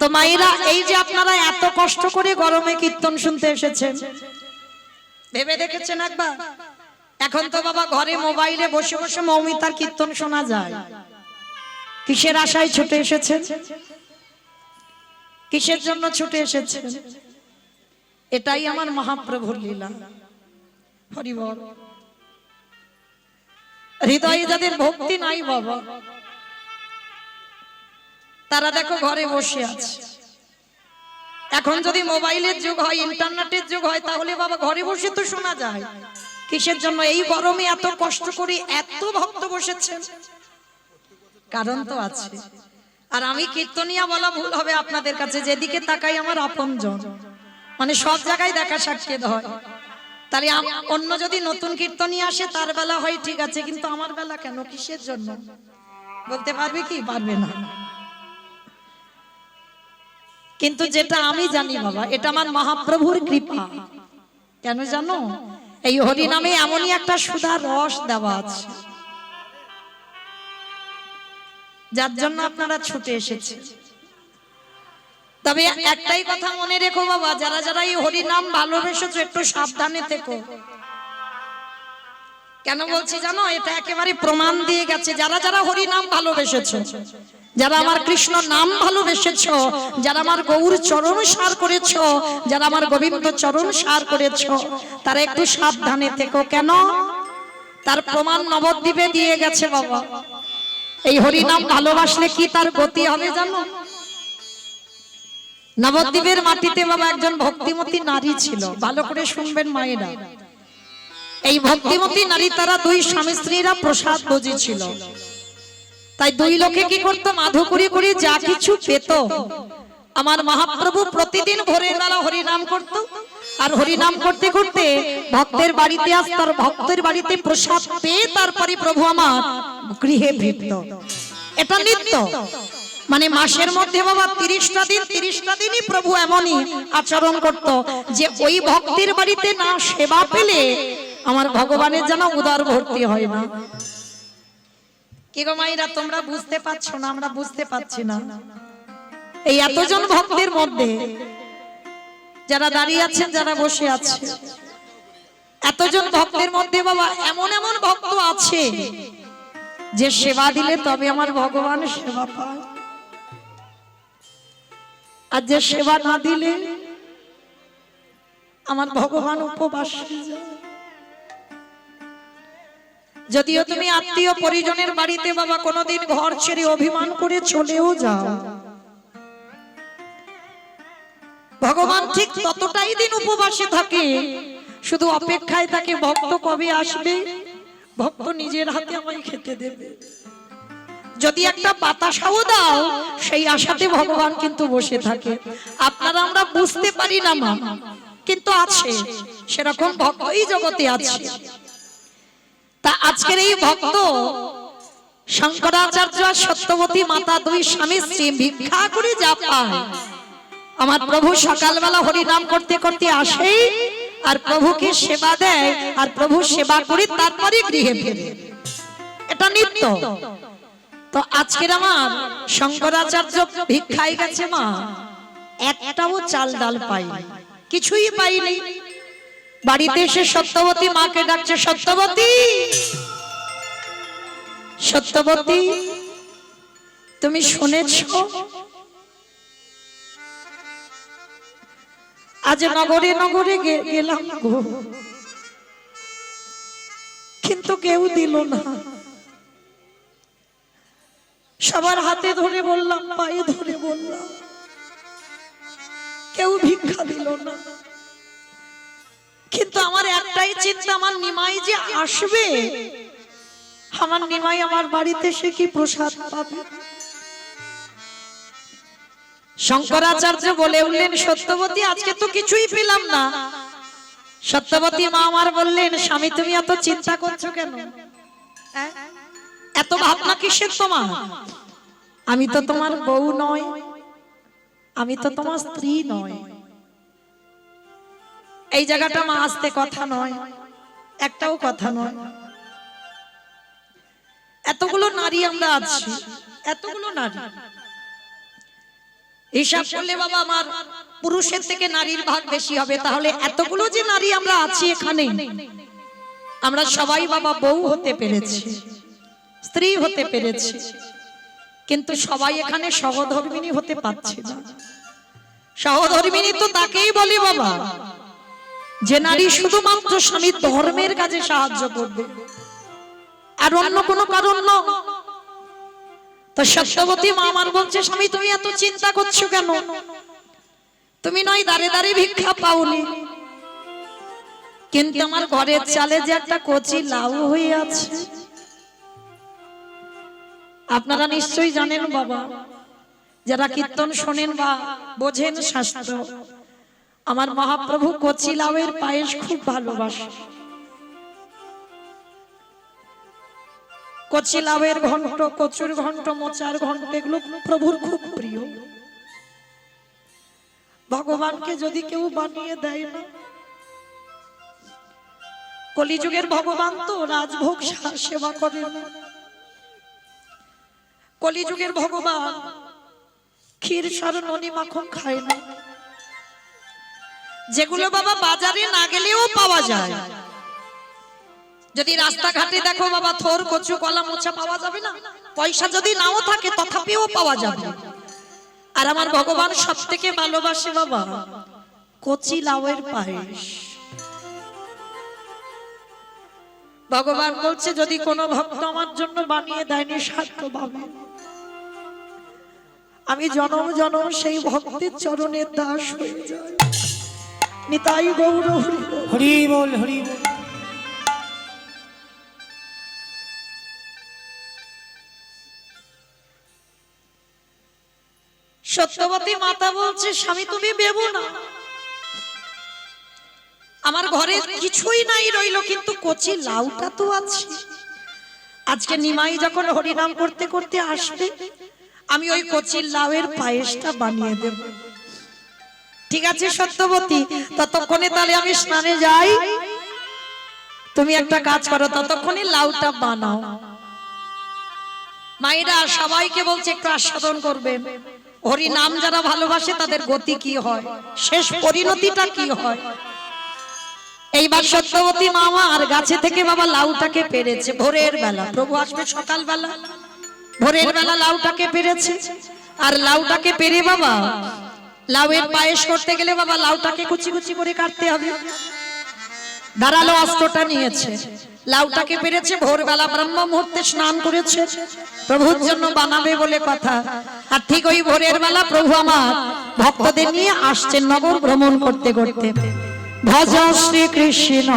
তো মায়েরা, এই যে আপনারা এত কষ্ট করে গরমে কীর্তন শুনতে এসেছেন, ভেবে দেখেছেন একবার? এখন তো বাবা ঘরে মোবাইলে বসে বসে মৌমিতার কীর্তন শোনা যায়। কিসের আশায় ছুটে এসেছেন? কিসের জন্য ছুটে এসেছেন? এটাই আমার মহাপ্রভুর লীলা। হরি বল। হৃদয়ে যাদের ভক্তি নাই বাবা, তারা দেখো ঘরে বসে আছে। এখন যদি মোবাইলের যুগ হয়, ইন্টারনেটের যুগ হয়, তাহলে বাবা ঘরে বসে তো শোনা যায়। কিসের জন্য এই গরমে এত কষ্ট করে এত ভক্ত বসেছেন? কারণ তো আছে। আর আমি কীর্তনিয়া বলা ভুল হবে আপনাদের কাছে, যেদিকে তাকাই আমার আপনজন, মানে সব জায়গায় দেখা সাক্ষাৎ হয়। তাহলে অন্য যদি নতুন কীর্তনিয়া আসে তার বেলা হয় ঠিক আছে, কিন্তু আমার বেলা কেন? কিসের জন্য বলতে পারবে কি? পারবে না। কিন্তু যেটা আমি জানি বাবা, এটা আমার মহাপ্রভুর কৃপা। কেন জানো? এই হরি নামে এমনই একটা সুধার রস দেওয়া আছে, যার জন্য আপনারা ছুটে এসেছে। তবে একটাই কথা মনে রেখো বাবা, যারা যারা এই হরি নাম ভালোবেসেছো একটু সাবধানে থেকো। কেন বলছি জানো? এটা একেবারে প্রমাণ দিয়ে গেছে। যারা যারা হরি নাম ভালোবেসেছো, যারা আমার কৃষ্ণ নাম ভালোবেসেছো, যারা আমার গৌর চরণ সার করেছো, যারা আমার গোবিন্দ চরণ সার করেছো, তারা একটু সাবধানে থেকো। কেন? তার প্রমাণ নবদ্বীপে দিয়ে গেছে বাবা। এই হরি নাম ভালোবাসলে কি তার গতি হবে জানো? নবদ্বীপের মাটিতে বাবা একজন ভক্তিমতী নারী ছিল। ভালো করে শুনবেন মায়েরা। এই ভক্তিমতী নারী, তারা দুই স্বামী স্ত্রীরা প্রসাদ ভোজী ছিল। তাই দুই লোকে কি করতো? মাধু করে করে যা কিছু পেত, আমার মহাপ্রভু প্রতিদিন ভোরের বেলা হরিনাম করত। আর হরিনাম করতে করতে ভক্তের বাড়িতে আসত, আর ভক্তের বাড়িতে প্রসাদ পেয়ে তারপরে প্রভু আমার গৃহে ফিরত। এটা নিত্য, মানে মাসের মধ্যে বাবা 30টা দিন, 30টা দিনই প্রভু এমনই আচরণ করত যে ওই ভক্তের বাড়িতে না সেবা পেলে আমার ভগবানের যেন উদর ভর্তি হয় না। কি গো মাইরা, তোমরা বুঝতে পারছো না? আমরা বুঝতে পারছি না। এই এতজন ভক্তের মধ্যে যারা দাঁড়িয়ে আছেন, যারা বসে আছে, এতজন ভক্তের মধ্যে বাবা এমন এমন ভক্ত আছে যে সেবা দিলে তবে আমার ভগবান সেবা পায়, আর যে সেবা না দিলে আমার ভগবান উপবাস যায়। যদিও তুমি আত্মীয় পরিজনের বাড়িতে বাবা কোনোদিন ঘর ছেড়ে অভিমান করে চলেও যাও, ভগবান ঠিক ততটাই দিন উপবাসে থাকে, শুধু অপেক্ষায় থাকে ভক্ত কবে আসবে, ভক্ত নিজের হাতে আমায় খেতে দেবে। যদি একটা বাতাসাও দাও, সেই আশাতে ভগবান কিন্তু বসে থাকে। আপনারা আমরা বুঝতে পারি না মা, কিন্তু আছে, সেরকম ভক্ত এই জগতে আছে। তা আজকের এই ভক্ত শঙ্করাচার্য আর সত্যবতী মাতা দুই স্বামী স্ত্রী ভিক্ষা করে যা পায়, আমার প্রভু সকালবেলা হরি নাম করতে করতে আসে আর প্রভুকে সেবা দেয়, আর প্রভু সেবা করে তারপরে গৃহে ফেরে। এটা নিত্য। তো আজকের আমার শঙ্করাচার্য ভিক্ষায় গেছে মা, একটাও চাল ডাল পাইনি, কিছুই পাইনি। বাড়িতে এসে সত্যবতী মাকে ডাকছে, সত্যবতী, সত্যবতী, তুমি শুনেছো আজ নগরে নগরে গেলাম গো, কিন্তু কেউ দিল না। সবার হাতে ধরে বললাম, পায়ে ধরে বললাম, কেউ ভিক্ষা দিল না। কিন্তু আমার একটাই চিন্তা, আমার নিমাই যে আসবে, আমার নিমাই আমার বাড়িতে সে কি প্রসাদ পাবে। শঙ্করাচার্য বলে উঠলেন, সত্যবতী আজকে তো কিছুই পেলাম না। সত্যবতী মা আমার বললেন, স্বামী তুমি এত চিন্তা করছো কেন? এত ভাবনা কিসের তোমার? আমি তো তোমার বউ নয়, আমি তো তোমার স্ত্রী নয়। এই জায়গাটা মা আসতে কথা নয়, একটাও কথা নয়। এতগুলো নারী আমরা আছি, এতগুলো নারী, হিসাব করলে বাবা আমার পুরুষের থেকে নারীর ভাগ বেশি হবে। তাহলে এতগুলো যে নারী আমরা আছি এখানে, আমরা সবাই বাবা বউ হতে পেরেছি, স্ত্রী হতে পেরেছি, কিন্তু সবাই এখানে সহধর্মিণী হতে পারছি না। সহধর্মিণী তো তাকেই বলি বাবা যে নারী শুধুমাত্র স্বামীর ধর্মের কাজে সাহায্য করবে, আর অন্য কোনো কারণ না। তো সত্যবতী মা আমার বলছে, স্বামী তুমি এত চিন্তা করছো কেন? তুমি নয় দাঁড়ে দাঁড়ে ভিক্ষা পাওনি, কিন্তু আমার ঘরের চালে যে একটা কচি লাউ হয়ে আছে, আপনারা নিশ্চয়ই জানেন বাবা, যারা কীর্তন শোনেন বা বোঝেন শাস্ত্র, আমার মহাপ্রভু কচি লাউয়ের পায়েস খুব ভালোবাসে। কচি লাউয়ের ঘন্ট, কচুর ঘন্ট, মোচার ঘন্ট, এগুলো প্রভুর খুব প্রিয়। ভগবানকে যদি কেউ বানিয়ে দেয় না, কলিযুগের ভগবান তো রাজভোগ সেবা করে না। কলিযুগের ভগবান ক্ষীর সার ননি মাখন খায় না, যেগুলো বাবা বাজারে না গেলেও পাওয়া যায়। যদি রাস্তাঘাটে দেখো বাবা থোর, কচু, কলা, মোচা পাওয়া যাবে না? পয়সা যদি নাও থাকে তথাপিও পাওয়া যাবে। আর আমার ভগবান সব থেকে ভালোবাসে বাবা কচি লাউয়ের পায়েস। ভগবান বলছে, যদি কোনো ভক্ত আমার জন্য বানিয়ে দেয়নি স্বার্থভাবে, আমি জনম জনম সেই ভক্তের চরণের দাস হয়ে যাই। নিতাই গৌর হরি বল, হরি বল। সত্যবতী মাতা বলছে, স্বামী তুমি বেবো না, আমার ঘরে কিছুই নাই রইলো, কিন্তু কচি লাউটা তো আছে। আজকে নিমাই যখন হরিনাম করতে করতে আসবে, আমি ওই কচি লাউয়ের পায়েসটা বানিয়ে দেব। ঠিক আছে সত্যবতী, ততক্ষণে তাহলে আমি স্নানে যাই, তুমি একটা কাজ করো, ততক্ষণে লাউটা বানাও। মায়েরা সবাইকে বলছে একটু আস্বাদন করবেন। হরি নাম যারা ভালোবাসে তাদের গতি কি হয়, শেষ পরিণতিটা কি হয়। এইবার সত্যবতী মামা আর গাছে থেকে বাবা লাউটাকে পেরেছে ভোরের বেলা। প্রভু আসবে সকাল বেলা, ভোরের বেলা লাউটাকে পেরেছে। আর লাউটাকে পেরে বাবা লাউয়ের পায়েস করতে গেলে বাবা লাউটাকে কুচি কুচি করে কাটতে হবে। ধারালো অস্ত্রটা নিয়েছে, লাউটাকে পেরেছে, ভোরবেলা ব্রহ্ম মুহূর্তে স্নান করেছে, প্রভুর জন্য বানাবে বলে কথা। আর ঠিক ওই ভোরের বেলা প্রভু আমার ভক্তদের নিয়ে আসছেন নগর ভ্রমণ করতে করতে। ভজ শ্রী কৃষ্ণ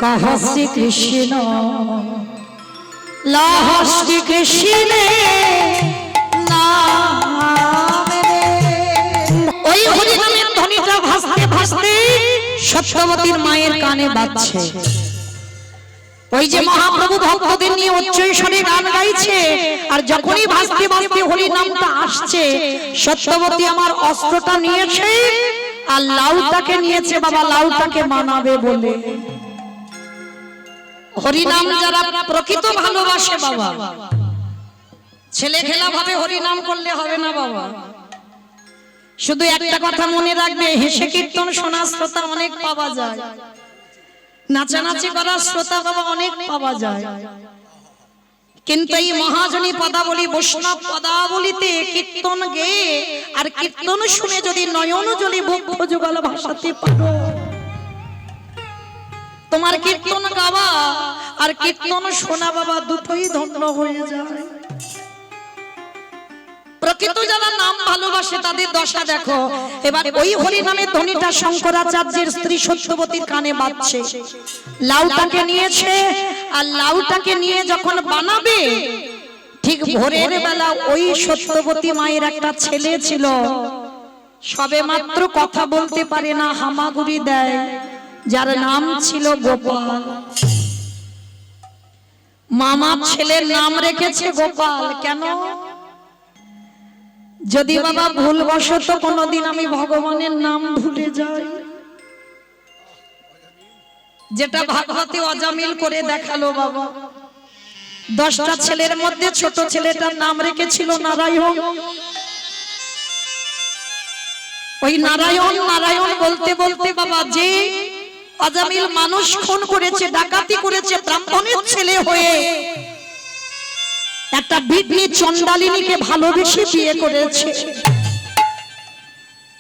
কহ শ্রী কৃষ্ণ লাহ শ্রী কৃষ্ণ ওই হরিনামের ধ্বনিটা ভাসতে ভাসতে সত্যবতীর মায়ের কানে বাজছে। ওই যে মহাপ্রভু ভক্তদের নিয়ে উচ্চস্বরে গান গাইছে, আর যখনই ভাসতে ভাসতে হরিনামটা আসছে, সত্যবতী আমার অস্ত্রটা নিয়েছে আর লাউটাকে নিয়েছে বাবা লাউটাকে মানাবে বলে। হরিনাম যারা প্রকৃত ভালোবাসে বাবা, ছেলে খেলা ভাবে হরিনাম করলে হবে না বাবা। শুধু একটা কথা মনে রাখবে, হেসে কীর্তন শোনা শ্রোতা অনেক পাওয়া যায়, নাচানাচি করার শ্রোতা বাবা অনেক পাওয়া যায়, কিন্তু এই মহাজনী পদাবলী বৈষ্ণব পদাবলীতে কীর্তন গেয়ে আর কীর্তন শুনে যদি নয়ন জলি বক্ষ যুগল ভাসাতে পারো, তোমার কীর্তন গাওয়া আর কীর্তন শোনা বাবা দুটোই ধন্য হয়ে যায়। প্রকৃত যারা নাম ভালোবাসে তাদের দশা দেখো। এবার ওই হরি নামের ধ্বনিটা শঙ্করাচার্যের স্ত্রী সত্যবতীর কানে বাজছে। লাউটাকে নিয়েছে, আর লাউটাকে নিয়ে যখন বানাবে, ঠিক ভোরের বেলা ওই সত্যবতী মায়ের একটা ছেলে ছিল, সবে মাত্র কথা বলতে পারে না, হামাগুড়ি দেয়, যার নাম ছিল গোপাল। মামা ছেলের নাম রেখেছে গোপাল। কেন? যদি বাবা ভুলবশত কোনদিন আমি ভগবানের নাম ভুলে যাই, যেটা ভাগবতে অজামিল করে দেখালো বাবা, 10টা ছেলের মধ্যে ছোট ছেলেটার নাম রেখেছিল নারায়ণ। ওই নারায়ণ নারায়ণ বলতে বলতে বাবা যে অজামিল মানুষ খুন করেছে, ডাকাতি করেছে, ব্রাহ্মণের ছেলে হয়ে একটা বিধি চণ্ডালিনীকে ভালোবেসে বিয়ে করেছে।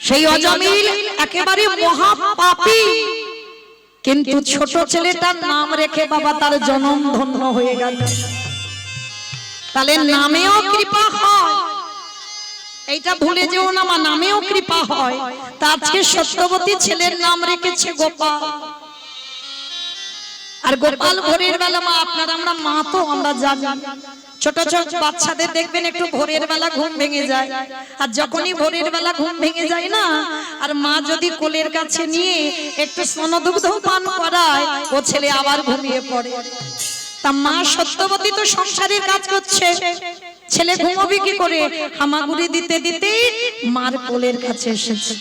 সেই অজামিল একেবারে মহাপাপী, কিন্তু ছোট ছেলেটার নাম রেখে বাবা তার জন্ম ধন্য হয়ে গেল। তাহলে নামেও কৃপা হয়, এইটা ভুলে যেও না, মা নামেও কৃপা হয়। তা আজকে সত্যবতী ছেলের নাম রেখেছে গোপাল। আর গোপাল ভোরের বেলা মা আপনারা আমরা মা তো আমরা জানি, ছোট ছোট বাচ্চাদের দেখবেন একটু ভোরের বেলা ঘুম ভেঙে যায়, আর যখনই ভোরের বেলা ঘুম ভেঙে যায় না, আর মা যদি কোলের কাছে নিয়ে একটু স্তনদুগ্ধ পান করায়, ও ছেলে আবার ঘুমিয়ে পড়ে। তা মা সত্যবতী তো সংসারের কাজ করছে, ছেলে ঘুমাবে কি করে? হামাগুড়ি দিতে দিতে মার কোলের কাছে এসেছে।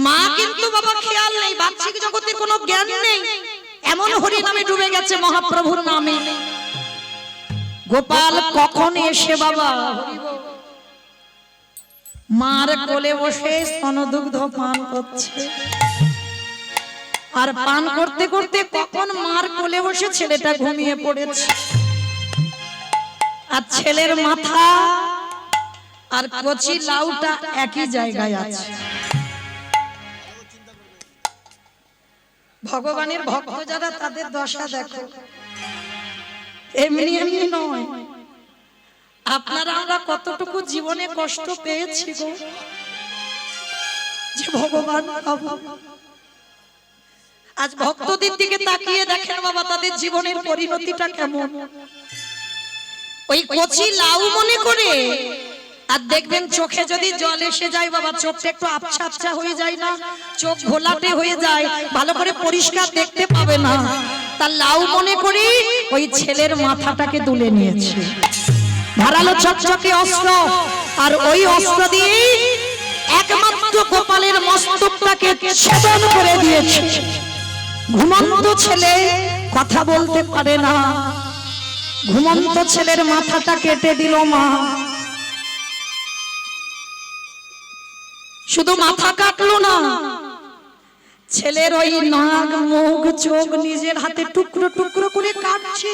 মা কিন্তু বাবা খেয়াল নেই, বাহ্যিক জগতে কোনো জ্ঞান নেই, এমন হরি নামে ডুবে গেছে, মহাপ্রভুর নামে। গোপাল কখন এসে বাবা মার কোলে বসে স্তনদুগ্ধ পান করছে, আর পান করতে করতে কখন মার কোলে বসে ছেলেটা ঘুমিয়ে পড়েছে। আর ছেলের মাথা আর কচি লাউটা একই জায়গায় আছে। ভগবানের ভক্ত যারা তাদের দশা দেখো, এমনি এমনি নয়। আপনারা আমরা কতটুকু জীবনে কষ্ট পেয়েছি গো, যে ভগবান আজ ভক্তদের দিকে তাকিয়ে দেখেন বাবা তাদের জীবনের পরিণতিটা কেমন। ওই কচি লাউ মনে করে, আর দেখবেন চোখে যদি জল এসে যায় বাবা, চোখটা একটু আবছা আবছা হয়ে যায় না, চোখ ঘোলাটে হয়ে যায়, ভালো করে পরিষ্কার দেখতে পাবে না। তার লাউ মনে করে ওই ছেলের মাথাটাকে তুলে নিয়েছে, ধারালো চকচকে অস্ত্র, আর ওই অস্ত্র দিয়ে একমাত্র গোপালের মস্তকটাকে ছেদন করে দিয়েছে। ঘুমন্ত ছেলে কথা বলতে পারে না, ঘুমন্ত ছেলের মাথাটা কেটে দিল মা। শুধু মাথা কাটলো না, ছেলের ওই নাক মুখ চোখ নিজের হাতে টুকরো টুকরো করে কাটছে।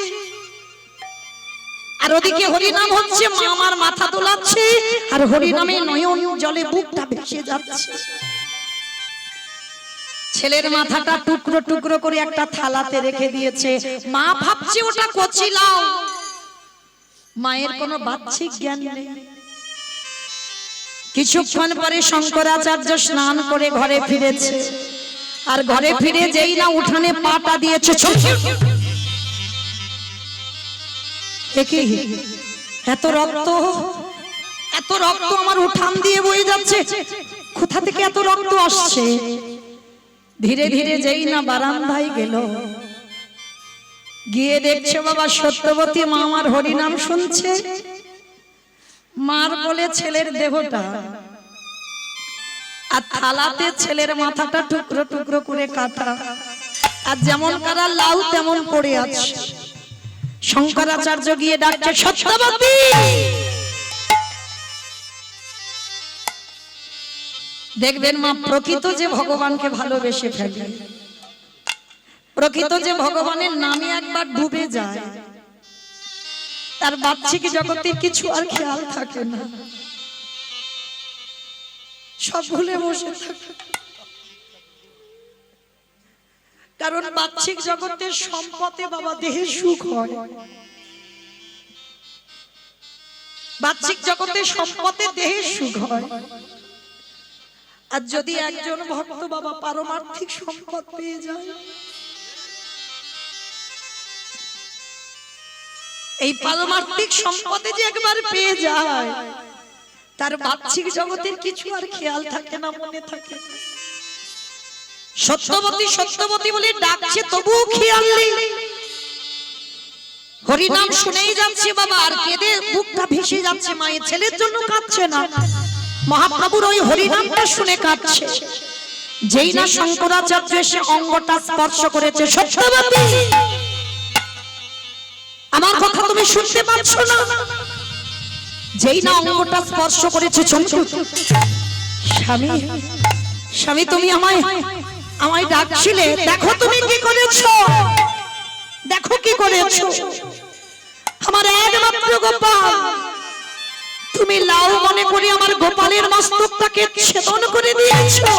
আর ওদিকে হরিনাম হচ্ছে, মা আমার মাথা তোলাচ্ছে, আর হরিনামে নয়ন জলে বুকটা ভেসে যাচ্ছে। ছেলের মাথাটা টুকরো টুকরো করে একটা থালাতে রেখে দিয়েছে। মা ভাবছে ওটা কচি লাউ, মায়ের কোনো বাহ্যিক জ্ঞান নেই। কিছুক্ষণ পরে শঙ্করাচার্য স্নান করে ঘরে ফিরেছে, আর ঘরে ফিরে যেই না উঠানে পাটা দিয়েছে, এত রক্ত, এত রক্ত আমার উঠান দিয়ে বয়ে যাচ্ছে, কোথা থেকে এত রক্ত আসছে? ধীরে ধীরে যেই না বারান্দায় গেল, গিয়ে দেখছে বাবা সত্যবতী মা আমার হরিনাম শুনছে। মার বলে ছেলের দেহটা, আর থালাতে ছেলের মাথাটা টুকরো টুকরো করে কাটা, আর যেমন কারা লাউ তেমন পড়ে আছে। শঙ্করাচার্য গিয়ে ডাকছে, সত্যবতী! দেখবেন মা প্রকৃত যে ভগবানকে ভালোবেসে ফেলে, প্রকৃত যে ভগবানের নামে একবার ডুবে যায়, তার বাহ্যিক জগতে কিছু আর খেয়াল থাকে না, সব ভুলে বসে থাকে। কারণ বাহ্যিক জগতের সম্পদে বাবা দেহে সুখ হয়, বাহ্যিক জগতের সম্পদে দেহে সুখ হয়। আর যদি একজন ভক্ত বাবা পারমার্থিক সম্পদ পেয়ে যায়, এই পারমার্থিক সম্পদে যে একবার পেয়ে যায়, তার বাহ্যিক জগতের কিছু আর খেয়াল থাকে না, মনে থাকে। সত্যবতী সত্যবতী বলে ডাকছে, তবুও খেয়াল নেই। হরিনাম শুনেই যাচ্ছে বাবা, আর কেঁদে বুকটা ভেসে যাচ্ছে। মায়ের ছেলের জন্য কাঁদছে না, মহাপ্রভুর ওই হরিনামটা শুনে কাঁদছে। যেই না শঙ্করাচার্য এসে অঙ্গটা স্পর্শ করেছে, সত্যবতী আমার কথা তুমি শুনতে পাচ্ছ না? যেই না অঙ্গটা স্পর্শ করেছে, স্বামী স্বামী তুমি আমায় ডাকছিলে, দেখো তুমি কি করেছো, দেখো কি করেছো। আমার একমাত্র গোপাল, তুমি লাউ মনে করে আমার গোপালের মস্তকটাকে ছেদন করে দিয়েছো।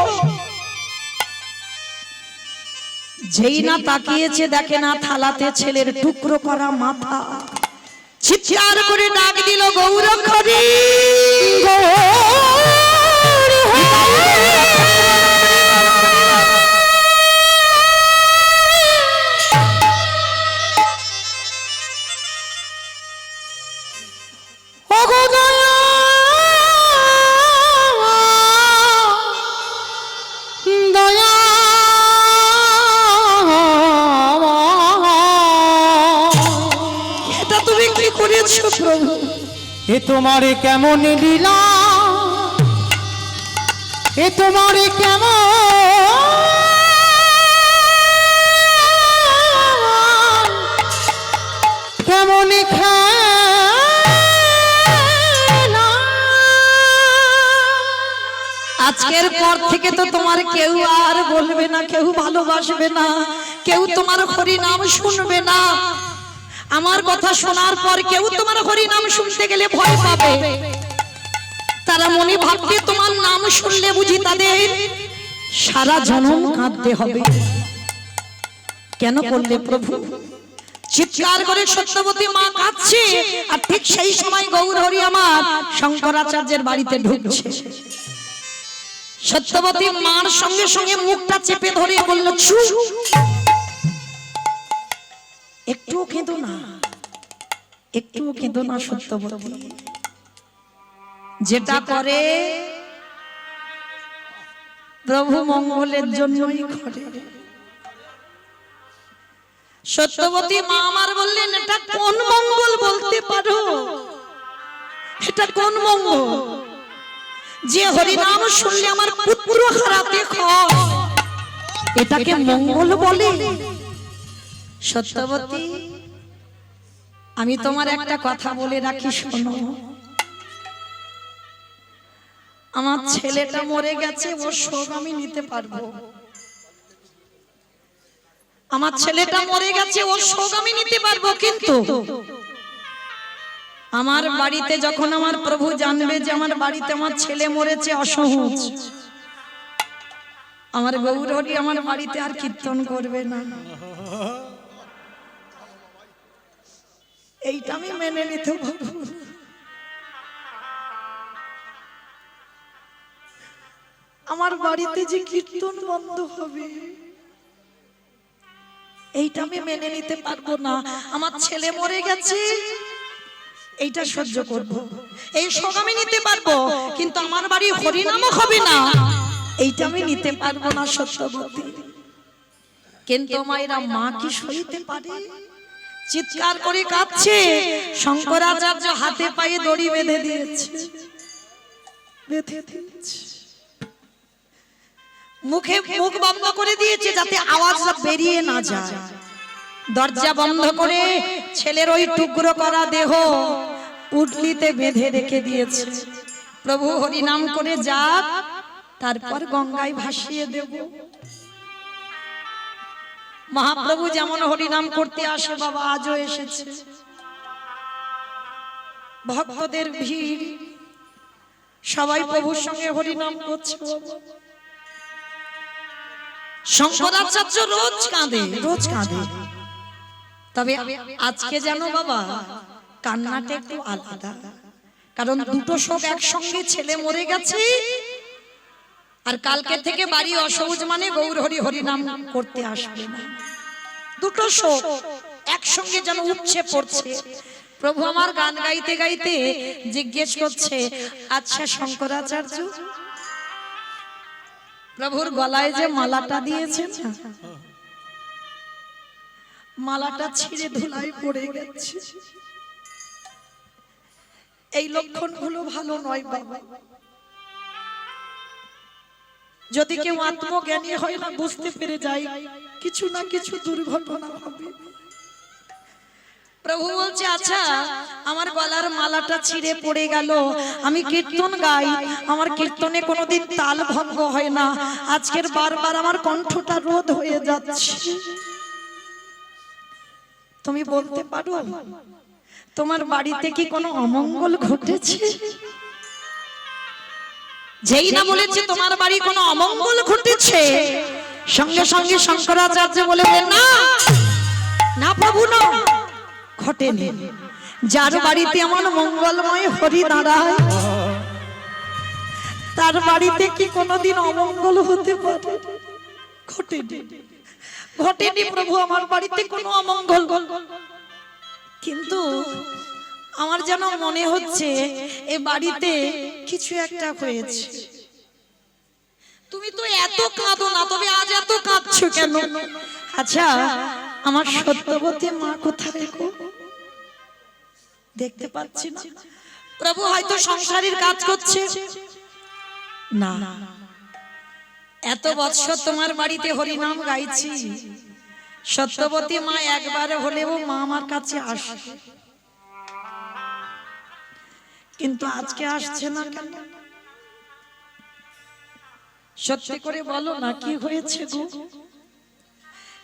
যেই না তাকিয়েছে, দেখে না থালাতে ছেলের টুকরো করা মাথা। চিৎকার করে ডাক দিল, গৌরক্ষরী এ তোমার কেমন লীলা, এ তোমার কেমন কেমন খেলা। আজকের পর থেকে তো তোমার কেউ আর বলবে না, কেউ ভালোবাসবে না, কেউ তোমার হরি নাম শুনবে না। আমার কথা শোনার পর কেউ তোমার হরি নাম শুনতে গেলে ভয় পাবে। তারা মনে ভাববে তোমার নাম শুনলে বুঝি তাদের সারা জনম কাঁদতে হবে। কেন করলে প্রভু? চিৎকার করে সত্যবতী মা কাঁদছে, আর ঠিক সেই সময় গৌর হরি আমার শঙ্করাচার্যের বাড়িতে ঢুকছে। সত্যবতী মার সঙ্গে সঙ্গে মুখটা চেপে ধরে বলল, চুপ, একটুও কেঁদো না, একটুও কেঁদো না সত্যবতী। যেটা করে প্রভু মঙ্গলের জন্যই করে। সত্যবতী মা আমার বললেন, এটা কোন মঙ্গল বলতে পারো? এটা কোন মঙ্গল যে হরিনাম শুনলে আমার পুত্র হারাতে হয়, এটাকে মঙ্গল বলে? সত্যবতী, আমি তোমার একটা কথা বলে রাখি, শোনো। আমার ছেলেটা মরে গেছে, ওর শোক আমি নিতে পারবো। আমার ছেলেটা মরে গেছে, ওর শোক আমি নিতে পারবো, কিন্তু আমার বাড়িতে যখন আমার প্রভু জানবে যে আমার বাড়িতে আমার ছেলে মরেছে অসহজ, আমার গৌর হরি আমার বাড়িতে আর কীর্তন করবে না। এইটা আমি মেনে নিতে পারবো। আমার বাড়িতে যে কীর্তন বন্ধ হবে, এইটা আমি মেনে নিতে পারবো না। আমার ছেলে মরে গেছে, এইটা সহ্য করব, এই শোক আমি নিতে পারবো, কিন্তু আমার বাড়ি হরিনামও হবে না, এইটা আমি নিতে পারবো না সত্যবতী। কিন্তু মায়েরা, মা কি সইতে পারে? চিৎকার করে কাঁদছে। শঙ্করাচার্য হাতে পায়ে দড়ি বেঁধে দিয়েছে, বেঁধে দিয়েছে, মুখে মুখ বন্ধ করে দিয়েছে যাতে আওয়াজটা বেরিয়ে না যায়। দরজা বন্ধ করে ছেলের ওই টুকরো করা দেহ পুটলিতে বেঁধে রেখে দিয়েছে। প্রভু হরি নাম করে যাক, তারপর গঙ্গায় ভাসিয়ে দেব। মহাপ্রভু যেমন হরি নাম করতে আসে, বাবা আজও এসেছে। ভক্তদের ভিড়, সবাই প্রভুর সঙ্গে হরি নাম করছে। শঙ্করাচার্য রোজ কাঁদে, রোজ কাঁদে, তবে আজকে যেন বাবা কান্নাটা একটু আলাদা, কারণ দুটো শোক একসঙ্গে, ছেলে মরে গেছে আর কালকে থেকে বাড়ি অসহজ, মানে গৌর হরি হরি নাম করতে আসবে না। দুটো শোক একসঙ্গে যেন উপচে পড়ছে। প্রভু আমার গান গাইতে গাইতে জিজ্ঞেস করছে, আচ্ছা শঙ্করাচার্য, প্রভুর গলায় যে মালাটা দিয়েছেন, মালাটা ছিঁড়ে ধুলায় পড়ে গেছে, এই লক্ষণগুলো ভালো নয় বাবা। যদি কেউ আত্মজ্ঞানী হয় না, বুঝতে পেরে যায় কিছু না কিছু দুর্ঘটনা হবে। প্রভু বলছে, আচ্ছা আমার গলার মালাটা ছিঁড়ে পড়ে গেল, আমি কীর্তন গাই, আমার কীর্তনে কোনোদিন তাল ভঙ্গ হয় না, আজকের বারবার আমার কণ্ঠটা রোধ হয়ে যাচ্ছে। তুমি বলতে পারো তোমার বাড়িতে কি কোনো অমঙ্গল ঘটেছে? যেই না বলেছে তোমার বাড়ি কোনো অমঙ্গল ঘটেছে, সঙ্গে সঙ্গে শঙ্করাচার্য বলেছেন, না না প্রভু, না ঘটেনি। যার বাড়িতে আমার মঙ্গলময় হরি দাঁড়ায়, তার বাড়িতে কি কোনোদিন অমঙ্গল হতে পারে? ঘটেনি, ঘটেনি প্রভু, আমার বাড়িতে কোনো অমঙ্গল। কিন্তু আমার যেন মনে হচ্ছে এ বাড়িতে কিছু একটা হয়েছে। তুমি তো এত কাঁদো না, তবে আজ এত কাঁদছো কেন? আচ্ছা আমার সত্যবতী মা কোথায় গো? দেখতে পাচ্ছি না। প্রভু হয়তো সংসারের কাজ করছে। না, এত বৎসর তোমার বাড়িতে হরিনাম গাইছি, সত্যবতী মা একবার হলেও মা আমার কাছে আসে, কিন্তু আজকে আসছে না কেন? সত্যি করে বলো না, কি হয়েছে গো?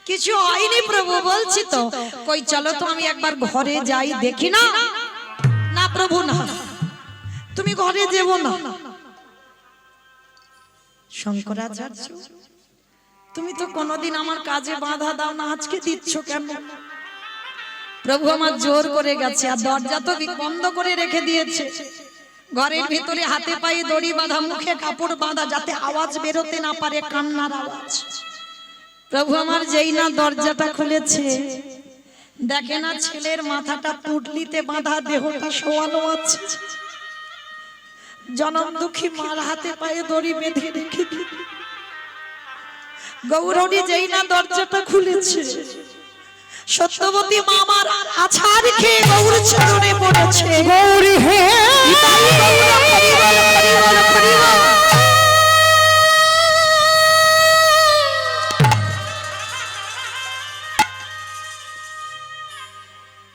কিছু হয়নি প্রভু, বলছি তো। কই চলো তো আমি একবার ঘরে যাই, দেখি না। না প্রভু না, তুমি ঘরে যেও না। শঙ্করাচার্য, তুমি তো কোনোদিন আমার কাজে বাধা দাও না, আজকে দিচ্ছ কেন? প্রভু আমার জোর করে গেছে, আর দরজা তো বন্ধ করে রেখে দিয়েছে। ঘরের ভিতরে হাতে পায়ে দড়ি বাঁধা, মুখে কাপড় বাঁধা, যাতে আওয়াজ বেরোতে না পারে, কান্নার আওয়াজ। প্রভু আমার যেই না দরজাটা খুলেছে, দেখে না ছেলের মাথাটা পুটলিতে বাঁধা, দেহটা শোয়ানো আছে। জনম দুঃখী মার হাতে পায়ে দড়ি বেঁধে রেখে দিল। গৌরী যেই না দরজাটা খুলেছে, সত্যবতী মা আমার আছাড় খেয়ে গৌর চরণে পড়েছে। গৌরী হে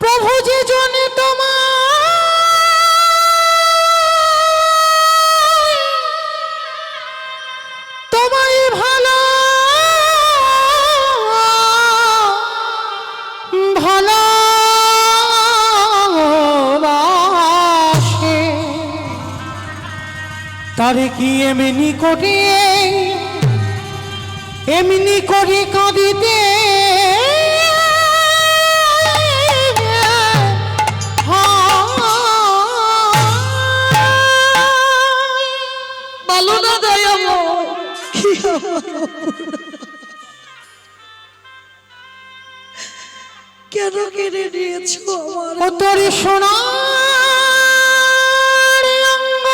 প্রভু যে জনে তোমায় ভালো ভালোবাসে, তারে কি এমনি করে কাঁদিতে বলো না দয়াময়, কি কেন কেড়ে নিয়েছো আমার? ও তোর সোনার অঙ্গ,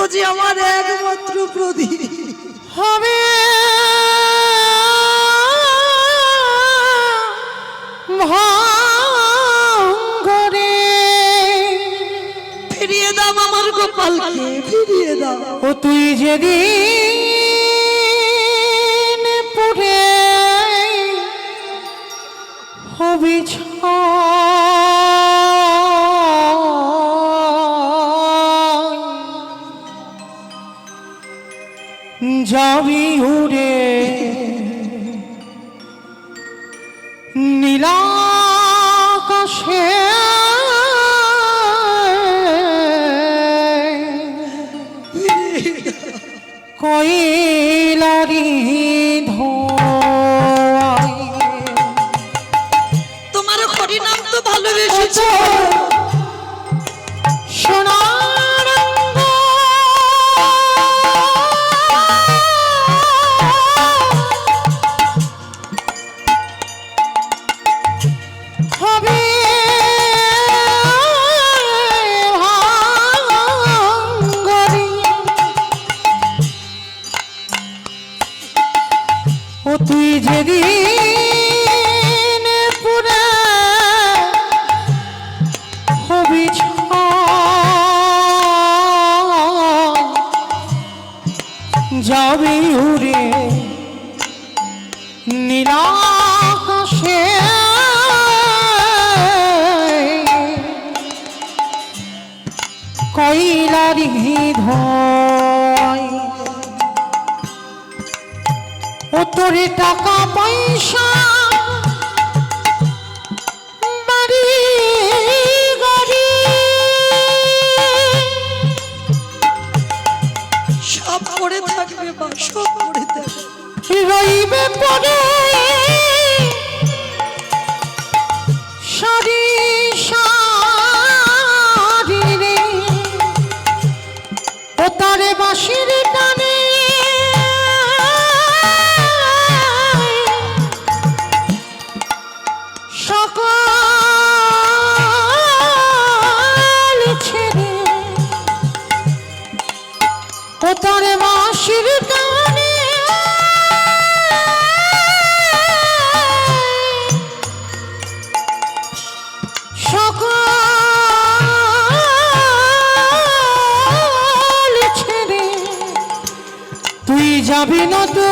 ও যে আমার একমাত্র প্রদীপ, হবে ভাঙ্গরে। ফিরিয়ে দাও আমার গোপালকে, ফিরিয়ে দাও। ও তুই যেদিন পুরে হবি যাবি উড়ে নীলাকাশে, কইলারি ধোয়ায়। তোমার হরিনাম তো ভালোবেসেছো, সোনার অঙ্গ, হবে ভাঙ্গরি। ও তুই যেদিন পুরে হৃদয় ও তোরে টাকা পয়সা বাড়ি গাড়ি সব পড়ে থাকবে মা, সব পড়ে থাকবে। রইবে পরে সারি সারি রে ও তারে বাঁশির টানে সকাল ছেড়ে ও তারে বাঁশির টানে সকাল ছেড়ে তুই যাবি না তো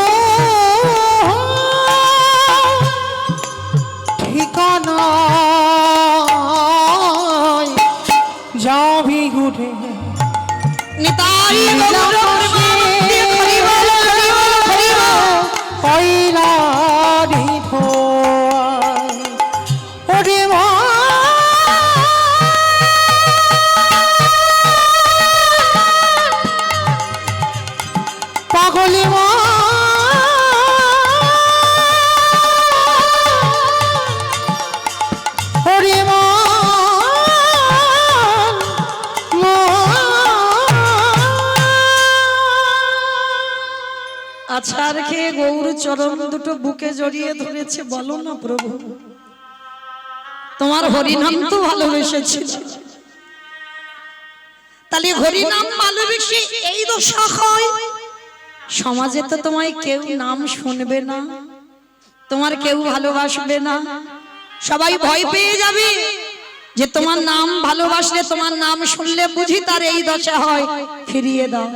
ঠিকানা যাবি ঘুরে নিতাই গৌর প্রেমানন্দে হরি বল, হরি বল, হরি বল। কইলারি ভোয় ওরে মা পাগলি মা ওরে মা মা। আছাড় খেয়ে গৌর চরণ দুটো বুকে জড়িয়ে ধরেছে। বলো না প্রভু, তোমার হরিনাম তো ভালোবেসেছি, তাহলে হরিনাম ভালোবেসে এই দশা হয়। সমাজে তো তোমায় কেউ নাম শুনবে না, তোমার কেউ ভালোবাসবে না, সবাই ভয় পেয়ে যাবে যে তোমার নাম ভালোবাসলে, তোমার নাম শুনলে বুঝি তার এই দশা হয়, ফিরিয়ে দাও।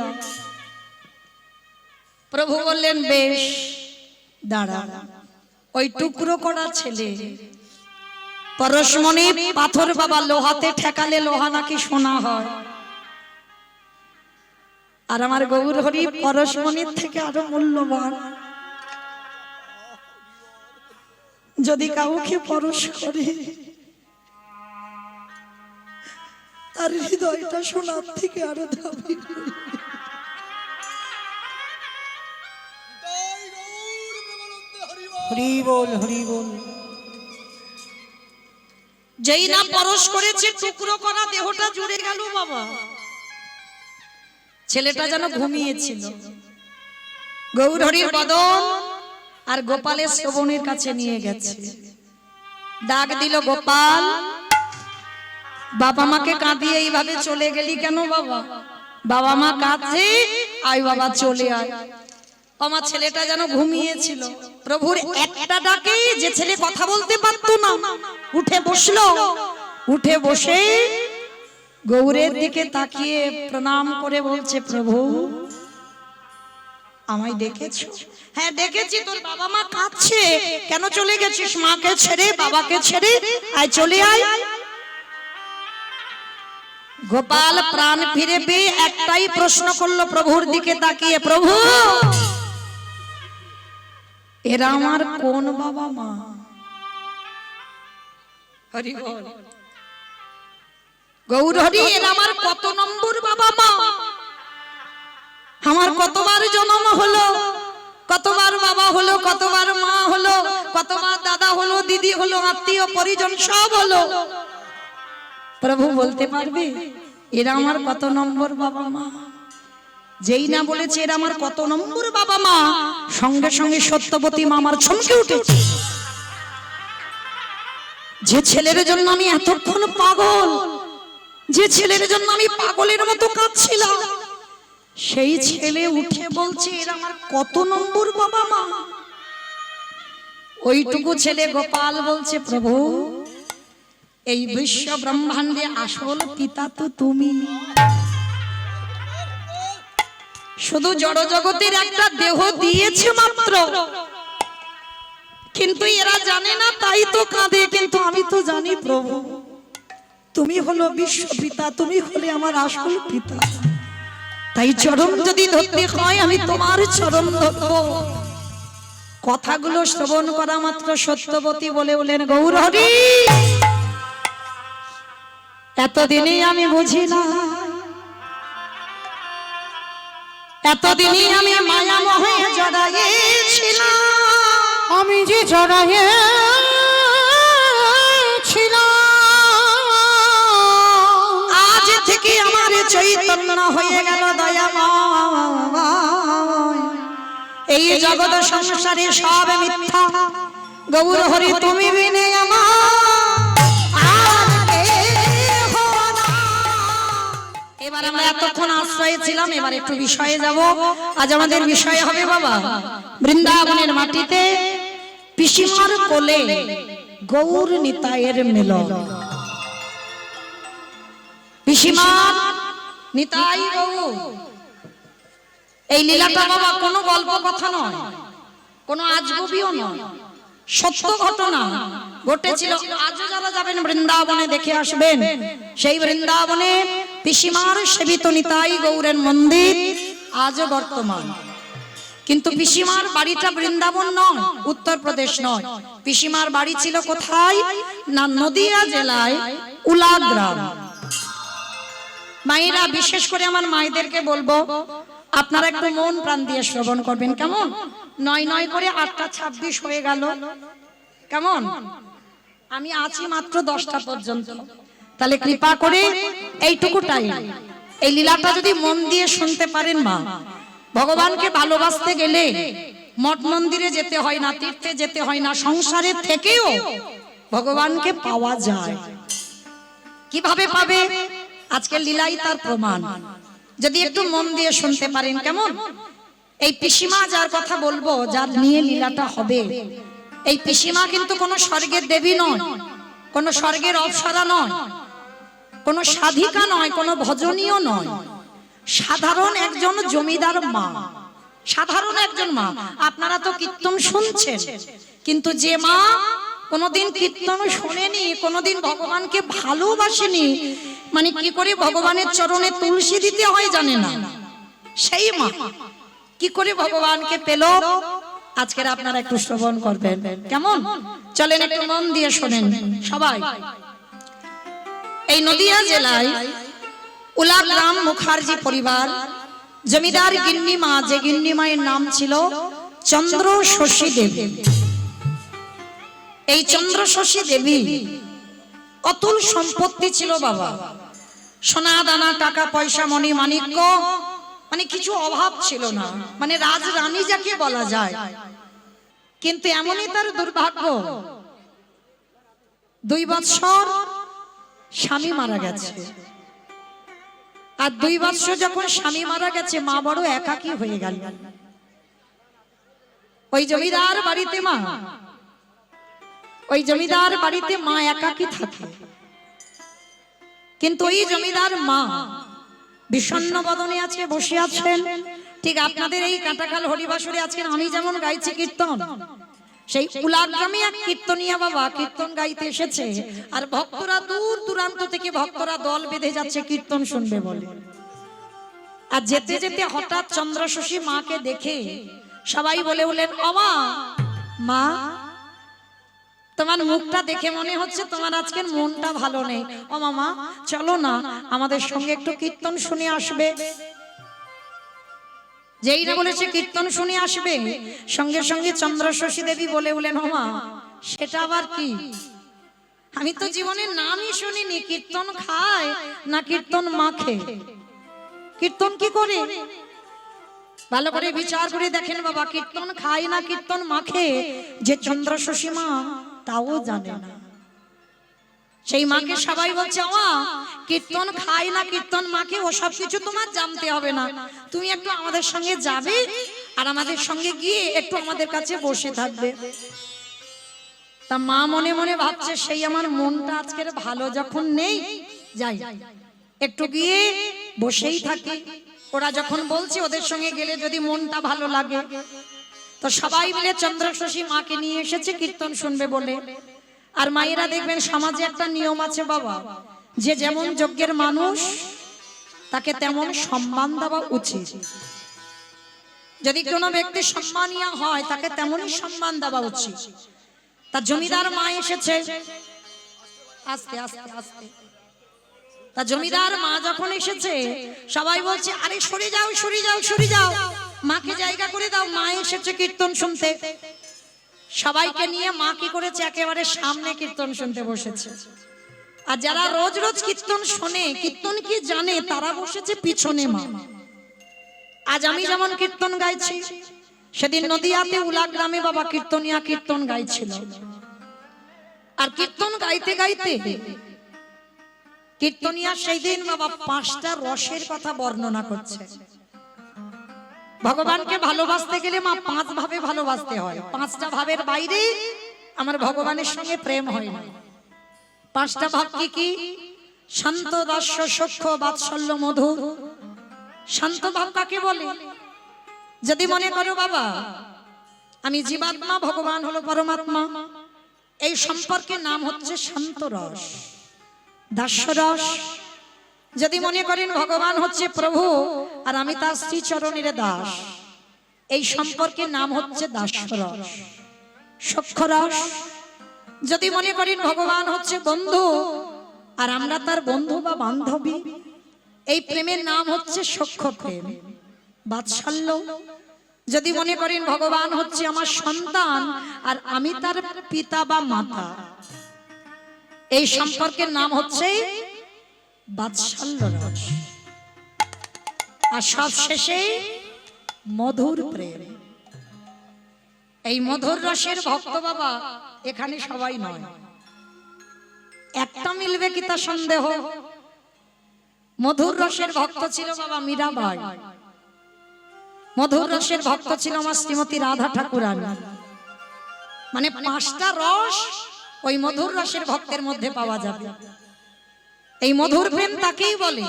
প্রভু বললেন বেশ দাঁড়া। ওই টুকরো করা ছেলে পরশমণি পাথর বাবা লোহাতে ঠেকালে লোহা নাকি সোনা হয়, আর আমার গৌর হরি পরশমণির থেকে আরো মূল্যবান। যদি কাউকে পরশ করে তার হৃদয়টা সোনার থেকে আরো দামি। হরি বল হরি বল। যেই না পরশ করেছে টুকরো করা দেহটা জুড়ে গেল বাবা। ছেলেটা যেন ঘুমিয়েছিল। গৌর হরির বদন আর গোপালের শ্রবণের কাছে নিয়ে গেছে। ডাক দিল, গোপাল বাবা মাকে কাঁদিয়ে এইভাবে চলে গেলি কেন বাবা? বাবা মা কাঁদছে, আয় বাবা চলে আয়। আমার ছেলেটা যেন ঘুমিয়েছিল। প্রভুর একটা ডাকে যে ছেলে কথা বলতে পারতো না উঠে বসলো। উঠে বসে গৌরের দিকে তাকিয়ে প্রণাম করে বলছে, প্রভু আমায় ডেকেছো? হ্যাঁ ডেকেছি, তোর বাবা মা কাঁদছে, কেন চলে গেছিস মাকে ছেড়ে বাবাকে ছেড়ে? আয় চলে আয়। গোপাল প্রাণ ফিরে পেয়ে একটাই প্রশ্ন করলো প্রভুর দিকে তাকিয়ে, প্রভু এরা আমার কোন বাবা মা? হরি বল। গৌর হরি, এরা আমার কত নম্বর বাবা মা? আমার কতবার জন্ম হলো, কতবার বাবা হলো, কতবার মা হলো, কতবার দাদা হলো, দিদি হলো, আত্মীয় পরিজন সব হলো। প্রভু বলতে পারবে এরা আমার কত নম্বর বাবা মা? যেই না বলেছে এরা আমার কত নম্বর বাবা মা, সঙ্গে সঙ্গে সত্যবতী মা আমার চমকে উঠেছে। যে ছেলের জন্য আমি এতক্ষণ পাগল, যে ছেলের জন্য আমি পাগলের মতো কাঁদছিলাম, সেই ছেলে উঠে বলছে এরা আমার কত নম্বর বাবা মা। ওইটুকু ছেলে গোপাল বলছে, প্রভু এই বিশ্ব ব্রহ্মাণ্ডে আসল পিতা তো তুমি। শুধু জড় জগতের একটা দেহ দিয়েছে মাত্র, কিন্তু এরা জানে না তাই তো কাঁদে। কিন্তু আমি তো জানি প্রভু তুমি হলো বিশ্ব পিতা, তুমি হলে আমার আসল পিতা। তাই চরণ যদি ধরতে হয় আমি তোমার চরণ ধরব। কথাগুলো শ্রবণ করা মাত্র সত্যবতী বলে বলেন গৌর হরি এতদিনই আমি বুঝি না, এতদিনই আমি মায়া মোহে জড়াইছিলাম, আমি যে জড়াইছিলাম আজ থেকে আমার চৈতন্য হয়ে গেল দয়াময়। এই জগৎ সংসারে সব মিথ্যা, গৌর হরি তুমি বিনে আমার আর কেহ নাই। এবার আমরা এতক্ষণ আশ্রয়ে ছিলাম, এবার একটু বিষয়ে যাব। আজ আমাদের বিষয় হবে বাবা বৃন্দাবনের মাটিতে পিসিমার কোলে গৌর নিতাইয়ের মিলন। পিসিমার নিতাই গৌর, এই লীলাটা বাবা কোনো গল্প কথা নয়, কোনো আজগুবিও নয়, সত্য ঘটনা ঘটেছিল। আজও যারা যাবেন বৃন্দাবনে দেখে আসবেন, সেই বৃন্দাবনে পিসিমার সেবিত নিতাই গৌরের মন্দির আজও বর্তমান। কিন্তু পিসিমার বাড়িটা বৃন্দাবন নয়, উত্তরপ্রদেশ নয়, পিসিমার বাড়ি ছিল কোথায় না নদিয়া জেলায় উলাগ্রাম। মায়েরা, বিশেষ করে আমার মায়েদেরকে বলবো আপনারা একটু মন প্রাণ দিয়ে শ্রবণ করবেন, কেমন? ৯ করে ৮:২৬ হয়ে গেল, কেমন? আমি আছি মাত্র 10টা পর্যন্ত, তাহলে কৃপা করে এইটুকু টাইম এই লীলাটা যদি মন দিয়ে শুনতে পারেন মা, ভগবানকে ভালোবাসতে গেলে মঠ মন্দিরে যেতে হয় না, তীর্থে যেতে হয় না, সংসারের থেকেও ভগবানকে পাওয়া যায়। কিভাবে পাবে? আজকের লীলাই তার প্রমাণ, যদি একটু মন দিয়ে শুনতে পারেন, কেমন? এই পিসিমা যার কথা বলবো, যার নিয়ে লীলাটা হবে, এই পিসিমা কিন্তু কোনো স্বর্গের দেবী নয়, কোনো স্বর্গের অপ্সরা নয়, কোনো সাধিকা নয়, কোনো ভজনীয় নয়, সাধারণ একজন জমিদার মা, সাধারণ একজন মা। আপনারা তো কীর্তন শুনছেন, কিন্তু যে মা কোনোদিন কীর্তন শোনেনি, কোনোদিন ভগবানকে ভালোবাসেনি, মানে কি করে ভগবানের চরণে তুলসী দিতে হয় জানে না, সেই মা কি করে ভগবানকে পেল, আজকের আপনারা একটু শ্রবণ করবেন, কেমন? চলেন একটু মন দিয়ে শোনেন সবাই। এই নদিয়া জেলায় উলাগ্রাম মুখার্জি পরিবার, জমিদার গিন্নি মা, যে গিন্নি মায়ের নাম ছিল চন্দ্র শশী দেবী। এই চন্দ্র শশী দেবী অতুল সম্পত্তি ছিল বাবা, সোনা দানা, টাকা পয়সা, মণি মাণিক্য, মানে কিছু অভাব ছিল না, মানে রাজরানী যাকে বলা যায়। কিন্তু এমনই তার দুর্ভাগ্য, 2 বছর স্বামী মারা গেছে, আর 2 বছর যখন স্বামী মারা গেছে, মা বড় একাকী হয়ে গেল। ওই জমিদার বাড়িতে মা, ওই জমিদার বাড়িতে মা একাকী থাকে। কিন্তু ওই জমিদার মা বিষণ্ণ বদনে আছে, বসে আছেন। ঠিক আপনাদের এই কাটাখাল হরিবাসরে আজকে আমি যেমন গাইছি কীর্তন, সেই উলাগ্রামে এক কীর্তনিয়া বাবা কীর্তন গাইতে এসেছে, আর ভক্তরা দূর দূরান্ত থেকে ভক্তরা দল বেঁধে যাচ্ছে কীর্তন শুনবে বলে। আর যেতে যেতে হঠাৎ চন্দ্র শশী মাকে দেখে সবাই বলে বলেন, অমা মা, তোমার মুখটা দেখে মনে হচ্ছে তোমার আজকের মনটা ভালো নেই, ও মামা চলো না আমাদের সঙ্গে একটু কীর্তন শুনে আসবে। যেই না বলেছে কীর্তন শুনে আসবে, সঙ্গে সঙ্গে চন্দ্র শশী দেবী বলে বলেন, ও মা সেটা আবার কি? আমি তো জীবনের নামই শুনিনি, কীর্তন খায় না কীর্তন মাখে, কীর্তন কি করে? ভালো করে বিচার করে দেখেন বাবা, কীর্তন খায় না কীর্তন মাখে, যে চন্দ্র শশী মা তাও জানে না। সেই মাকে সবাই বলছে, মা কীর্তন খায় না কীর্তন মাকে, ও সব কিছু তোমার জানতে হবে না, তুমি একটু আমাদের সঙ্গে যাবে আর আমাদের সঙ্গে গিয়ে একটু আমাদের কাছে বসে থাকবে। তা মা মনে মনে ভাবছে, সেই আমার মনটা আজকের ভালো যখন নেই, যাই একটু গিয়ে বসেই থাকি, ওরা যখন বলছে ওদের সঙ্গে গেলে যদি মনটা ভালো লাগে। তো সবাই মিলে চন্দ্র শশী মাকে নিয়ে এসেছে কীর্তন শুনবে বলে। আর মায়েরা দেখবেন সমাজে একটা নিয়ম আছে বাবা, যে যেমন যজ্ঞের মানুষ তাকে তেমন সম্মান দেওয়া উচিত। যদি কোনো ব্যক্তি সম্মানীয় হয় তাকে তেমনই সম্মান দেওয়া উচিত। তা জমিদার মা এসেছে, আস্তে আস্তে আস্তে, তা জমিদার মা যখন এসেছে সবাই বলছে আরে সরে যাও সরে যাও সরে যাও, মাকে জায়গা করে দাও, মা এসেছে কীর্তন শুনতে। সবাইকে নিয়ে মা কি করেছে, একেবারে সামনে কীর্তন শুনতে বসেছে। আর যারা রোজ রোজ কীর্তন শোনে, কীর্তন কি জানে, তারা বসেছে পিছনে মা। আজ আমি যেমন কীর্তন গাইছি, সেদিন নদিয়াতে উলা গ্রামে বাবা কীর্তনিয়া কীর্তন গাইছিল। আর কীর্তন গাইতে গাইতে কীর্তনিয়া সেই দিন বাবা 5টা রসের কথা বর্ণনা করছে। ভগবানকে ভালোবাসতে গেলে মা 5 ভাবে ভালোবাসতে হয়। 5টা ভাবের বাইরে আমার ভগবানের সঙ্গে প্রেম হয় না। 5টা ভাব কি কি? শান্ত, দাস্য, সখ্য, বাৎসল্য, মধুর। শান্ত ভাব কাকে বলে? যদি মনে করো বাবা আমি জীবাত্মা, ভগবান হলো পরমাত্মা, এই সম্পর্কের নাম হচ্ছে শান্ত রস, দাস্য রস। যদি মনে করেন ভগবান হচ্ছে প্রভু আর আমি তার শ্রীচরণের দাস, এই সম্পর্কের নাম হচ্ছে দাস্য রস, সখ্য রস। যদি মনে করেন ভগবান হচ্ছে বন্ধু আর আমরা তার বন্ধু বা বান্ধবী, এই প্রেমের নাম হচ্ছে সখ্য প্রেম, বাৎসল্য। যদি মনে করেন ভগবান হচ্ছে আমার সন্তান আর আমি তার পিতা বা মাতা, এই সম্পর্কের নাম হচ্ছে বাৎসল্য রস। আর সব শেষে মধুর প্রেম। এই মধুর রসের ভক্ত বাবা এখানে সবাই নয়। একটা মিলবে কি তা সন্দেহ। মধুর রসের ভক্ত ছিল বাবা মীরাবাই, মধুর রসের ভক্ত ছিল আমার শ্রীমতী রাধা ঠাকুরানী। মানে 5টা রস ওই মধুর রসের ভক্তের মধ্যে পাওয়া যাবে। এই মধুর প্রেম তাকেই বলে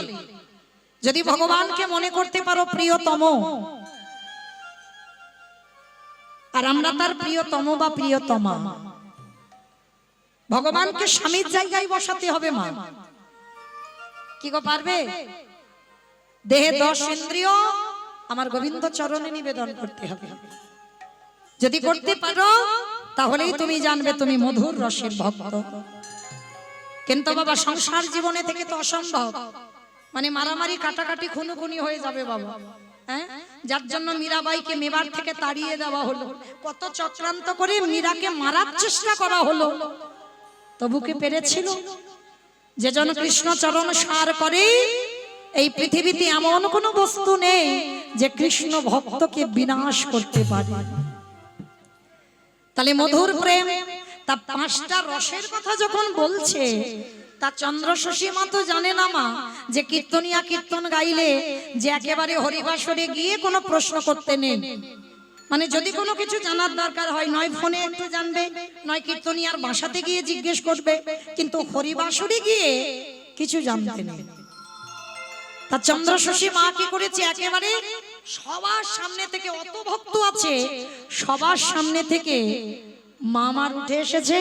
যদি ভগবানকে মনে করতে পারো প্রিয়তম, আর আমরা তার প্রিয়তম বা প্রিয়তমা। ভগবানকে স্বামীর জায়গায় বসাতে হবে মা। কি গো পারবে? দেহে 10 ইন্দ্রিয় আমার গোবিন্দ চরণে নিবেদন করতে হবে। যদি করতে পারো তাহলেই তুমি জানবে তুমি মধুর রসের ভক্ত। কিন্তু বাবা সংসার জীবনে থেকে তো অসম্ভব। মানে মারামারি, কাটাকাটি, খুনোখুনি হয়ে যাবে বাবা। হ্যাঁ, যার জন্য মীরাবাইকে মেবার থেকে তাড়িয়ে দেওয়া হলো। কত চক্রান্ত করে মীরাকে মারার চেষ্টা করা হলো, তবু কি পেরেছিল? যে জন কৃষ্ণ চরণ সার করে, এই পৃথিবীতে এমন কোনো বস্তু নেই যে কৃষ্ণ ভক্তকে বিনাশ করতে পারে। তাহলে মধুর প্রেম, তা 5টা রসের কথা যখন বলছে, তা চন্দ্র শশী মা তো জানে না মা যে কীর্তনিয়া কীর্তন গাইলে যে একেবারে হরিবাসরে গিয়ে কোনো প্রশ্ন করতে নেই। মানে যদি কোনো কিছু জানার দরকার হয়, নয় ফোনে একটু জানবে, নয় কীর্তনিয়ার বাসাতে গিয়ে জিজ্ঞেস করবে, কিন্তু হরিবাসরে গিয়ে কিছু জানতে নেই। তা চন্দ্র শশী মা কি করেছে, একেবারে সবার সামনে থেকে, অত ভক্ত আছে সবার সামনে থেকে মামার উঠে এসেছে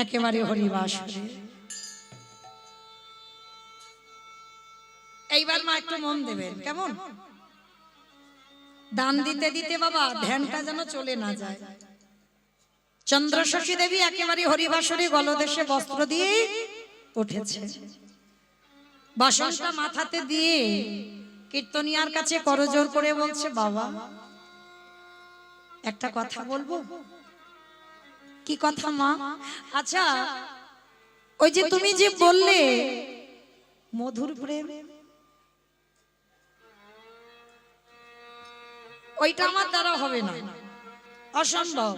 একেবারে হরিবাসরে। এইবার মা একটু মন দেবেন কেমন? দান দিতে দিতে বাবা ধ্যানটা যেন চলে না যায়। চন্দ্র শশী দেবী একেবারে হরিবাসরে গলদেশে বস্ত্র দিয়ে উঠেছে, বাসনটা মাথাতে দিয়ে কীর্তনিয়ার কাছে করজোর করে বলছে, বাবা একটা কথা বলবো। কি কথা মা? আচ্ছা ওই যে তুমি যে বললে মধুর প্রেম, ওইটা আমার দ্বারা হবে না, অসম্ভব।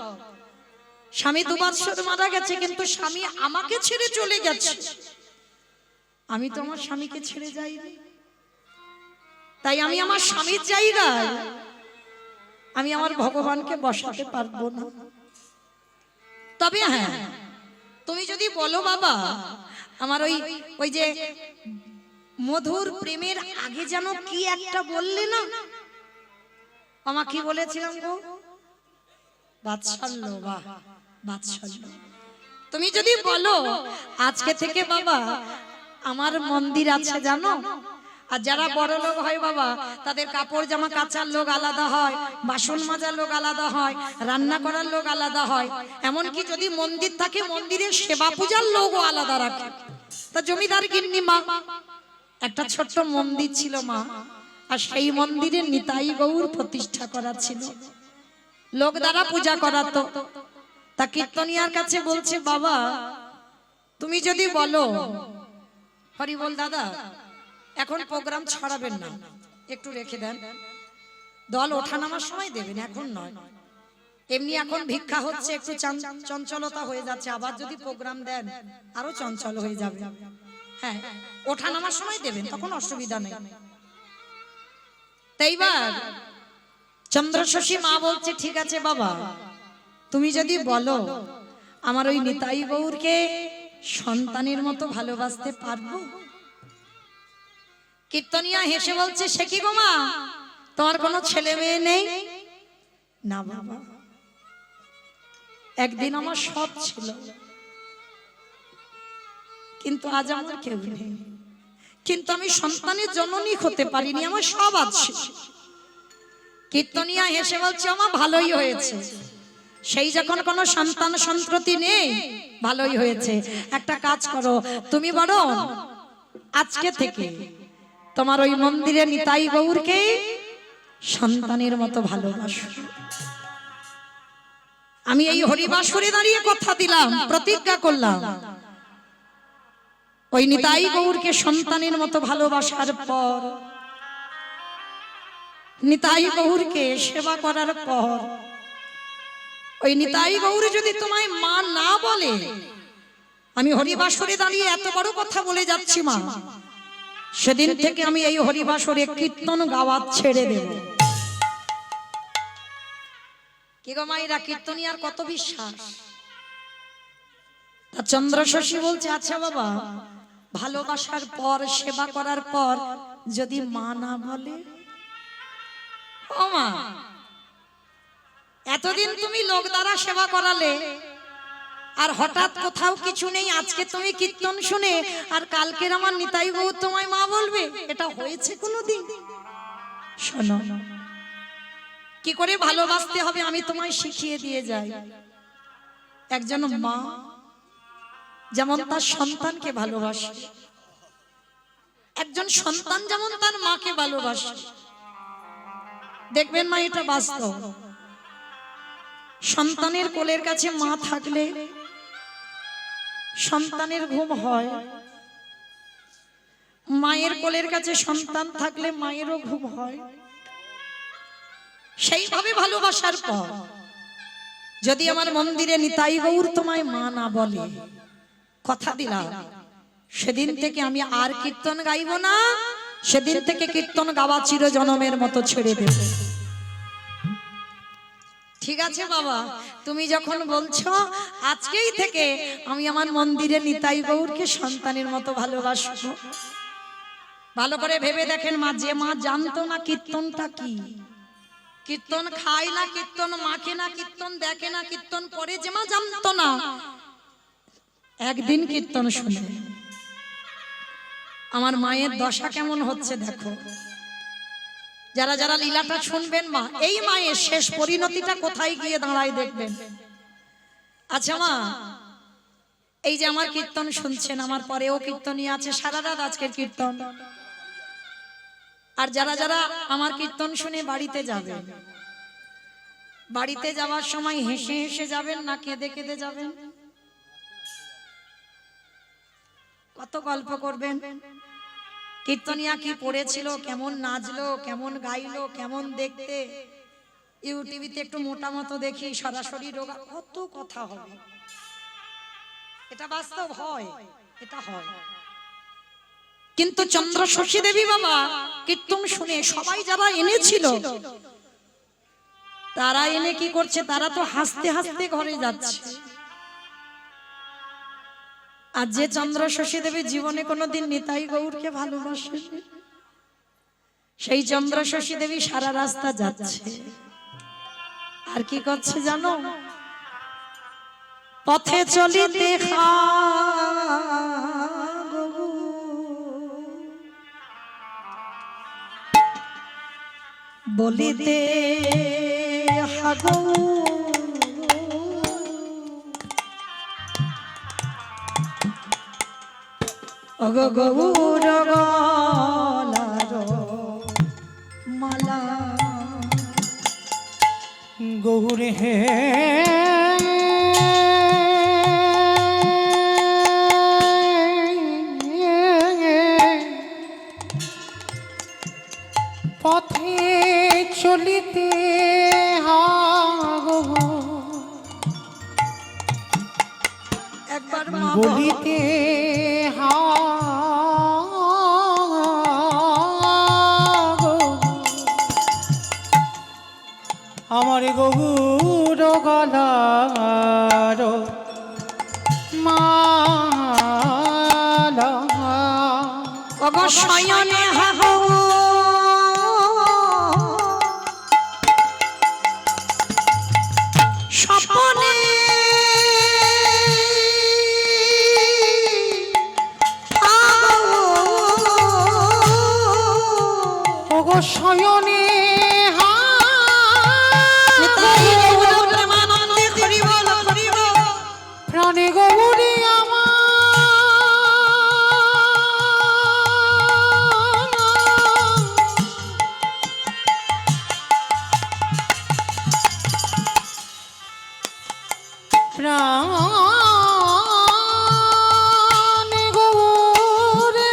স্বামী 2 বৎসর মারা গেছে, কিন্তু স্বামী আমাকে ছেড়ে চলে গেছে, আমি তো আমার স্বামীকে ছেড়ে যাইনি। তাই আমি আমার স্বামীর জায়গায় আমি আমার ভগবানকে বসাতে পারবো না। তবে হ্যাঁ, তুমি যদি বলো বাবা আমার ওই যে মধুর প্রেমের আগে যেন কি একটা বললে না, আমা কি বলেছিলাম গো? বাৎসল্য। বাহ, বাৎসল্য। তুমি যদি বলো আজকে থেকে বাবা আমার মন্দির আছে জানো, আর যারা বড় লোক হয় বাবা, তাদের কাপড় জামা কাচার লোক আলাদা হয়, বাসন মাজার লোক আলাদা হয়, রান্না করার লোক আলাদা হয়, এমনকি যদি মন্দির থাকে মন্দিরের সেবা পূজার লোকও আলাদা রাখে। তা জমিদার গিন্নি মা একটা ছোট্ট মন্দির ছিল মা, আর সেই মন্দিরে নিতাই গৌর প্রতিষ্ঠা করা ছিল, লোক দ্বারা পূজা করাতো। তা কীর্তনিয়ার কাছে বলছে, বাবা তুমি যদি বলো, হরি বল দাদা এখন প্রোগ্রাম ছড়াবেন না, একটু রেখে দেন, দল ওঠানামার সময় দেবেন, এখন নয়, এমনি এখন ভিক্ষা হচ্ছে, একটু চঞ্চলতা হয়ে যাচ্ছে, আবার যদি প্রোগ্রাম দেন আরো চঞ্চল হয়ে যাবে, হ্যাঁ ওঠানামার সময় দেবেন, তখন অসুবিধা নেই। তাইবার চন্দ্রশশী মা বলছে, ঠিক আছে বাবা তুমি যদি বলো, আমার ওই নিতাই গৌরকে সন্তানের মতো ভালোবাসতে পারবো। কীর্তনিয়া হেসে বলছে, সে কি গো মা, তোমার কোনো ছেলে মেয়ে নেই? না বাবা, একদিন আমার সব ছিল, কিন্তু আজ আমার কেউ নেই, কিন্তু আমি সন্তানের জননী হতে পারিনি, আমার সব আছে। কীর্তনিয়া হেসে বলছে, আমার ভালোই হয়েছে, সেই যখন কোনো সন্তান সন্ততি নেই, ভালোই হয়েছে। একটা কাজ করো, তুমি বরং আজকে থেকে তোমার ওই মন্দিরে নিতাই গৌরকে সন্তানের মতো ভালোবাসো। আমি এই হরিবাসরে দাঁড়িয়ে কথা দিলাম, প্রতিজ্ঞা করলাম, ওই নিতাই গৌরকে সন্তানের মতো ভালোবাসার পর, নিতাই গৌরকে সেবা করার পর, ওই নিতাই গৌর যদি তোমায় মা না বলে, আমি হরিবাসরে দাঁড়িয়ে এত বড় কথা বলে যাচ্ছি মা, সেদিন থেকে আমি এই হরিবাসরে কীর্তন গাওয়া ছেড়ে দেব। কি গো মায়েরা, কীর্তনিয়ার কত বিশ্বাস। তা চন্দ্রশশী বলছে, আচ্ছা বাবা ভালোবাসার পর, সেবা করার পর যদি মা না বলে? ও মা, এতদিন তুমি লোক দ্বারা সেবা করালে, আর হঠাৎ কোথাও কিছু নেই, আজকে তুমি কীর্তন শুনে আর কালকের আমার নিতাই গৌর তোমায় মা বলবে, এটা হয়েছে কোনোদিন? শোনো, কি করে ভালোবাসতে হবে আমি তোমায় শিখিয়ে দিয়ে যাই। একজন মা যেমন তার সন্তানকে ভালোবাসে, একজন সন্তান যেমন তার মাকে ভালোবাসে, দেখবেন মা এটা বাস্তব। সন্তানের কোলের কাছে মা থাকলে সন্তানের ঘুম হয়, মায়ের কোলের কাছে সন্তান থাকলে মায়েরও ঘুম হয়। সেইভাবে ভালোবাসার পর যদি আমার মন্দিরে নিতাই গৌর তোমায় মা না বলে, কথা দিলাম সেদিন থেকে আমি আর কীর্তন গাইব না, সেদিন থেকে কীর্তন গাওয়া চিরজনমের মতো ছেড়ে দেব। ঠিক আছে বাবা, তুমি যখন বলছো, আজকেই থেকে আমি আমার মন্দিরে নিতাই গৌরকে সন্তানের মতো ভালোবাসবো। ভালো করে ভেবে দেখেন মা, যে মা জানতো না কীর্তনটা কি, কীর্তন খায় না, কীর্তন মাখে না, কীর্তন দেখে না, কীর্তন পড়ে, যে মা জানতো না, একদিন কীর্তন শুনে আমার মায়ের দশা কেমন হচ্ছে দেখো। যারা যারা লীলাটা শুনবেন মা, এই মায়ের শেষ পরিণতিটা কোথায় গিয়ে দাঁড়ায় দেখবেন। আচ্ছা মা, এই যে আমার কীর্তন শুনছেন, আমার পরেও কীর্তনী আছে সারা রাত আজকের কীর্তন, আর যারা যারা আমার কীর্তন শুনে বাড়িতে যাবেন, বাড়িতে যাওয়ার সময় হেসে হেসে যাবেন না কেঁদে কেঁদে যাবেন? কত গল্প করবেন, কীর্তনিয়া কি পড়েছিল, কেমন নাচলো, কেমন গাইলো, কেমন দেখতে, ইউটিভিতে একটু মোটা মতো দেখি, সরাসরি রোগা, কত কথা হবে। এটা বাস্তব হয়, এটা হয়। কিন্তু চন্দ্রশশী দেবী বাবা কীর্তন শুনে সবাই যারা এনেছিল, তারা এনে কি করছে, তারা তো হাসতে হাসতে ঘরে যাচ্ছে। আর যে চন্দ্রশশী দেবী জীবনে কোনোদিন নিতাই গৌরকে ভালোবাসে, সেই চন্দ্রশশী দেবী সারা রাস্তা যাচ্ছে, আর কি করছে জানো? পথে চলিতে বলিতে হাগো অগো গৌর গলার মালা গৌরে হে পথে চলিতে হাগো একবার মা বলিতে হাগো আমার গৌর গলার মালা অগো শয়নে হাগো স্বপনে ওগো শয়নে প্রাণে গৌরী প্রাণে গৌরে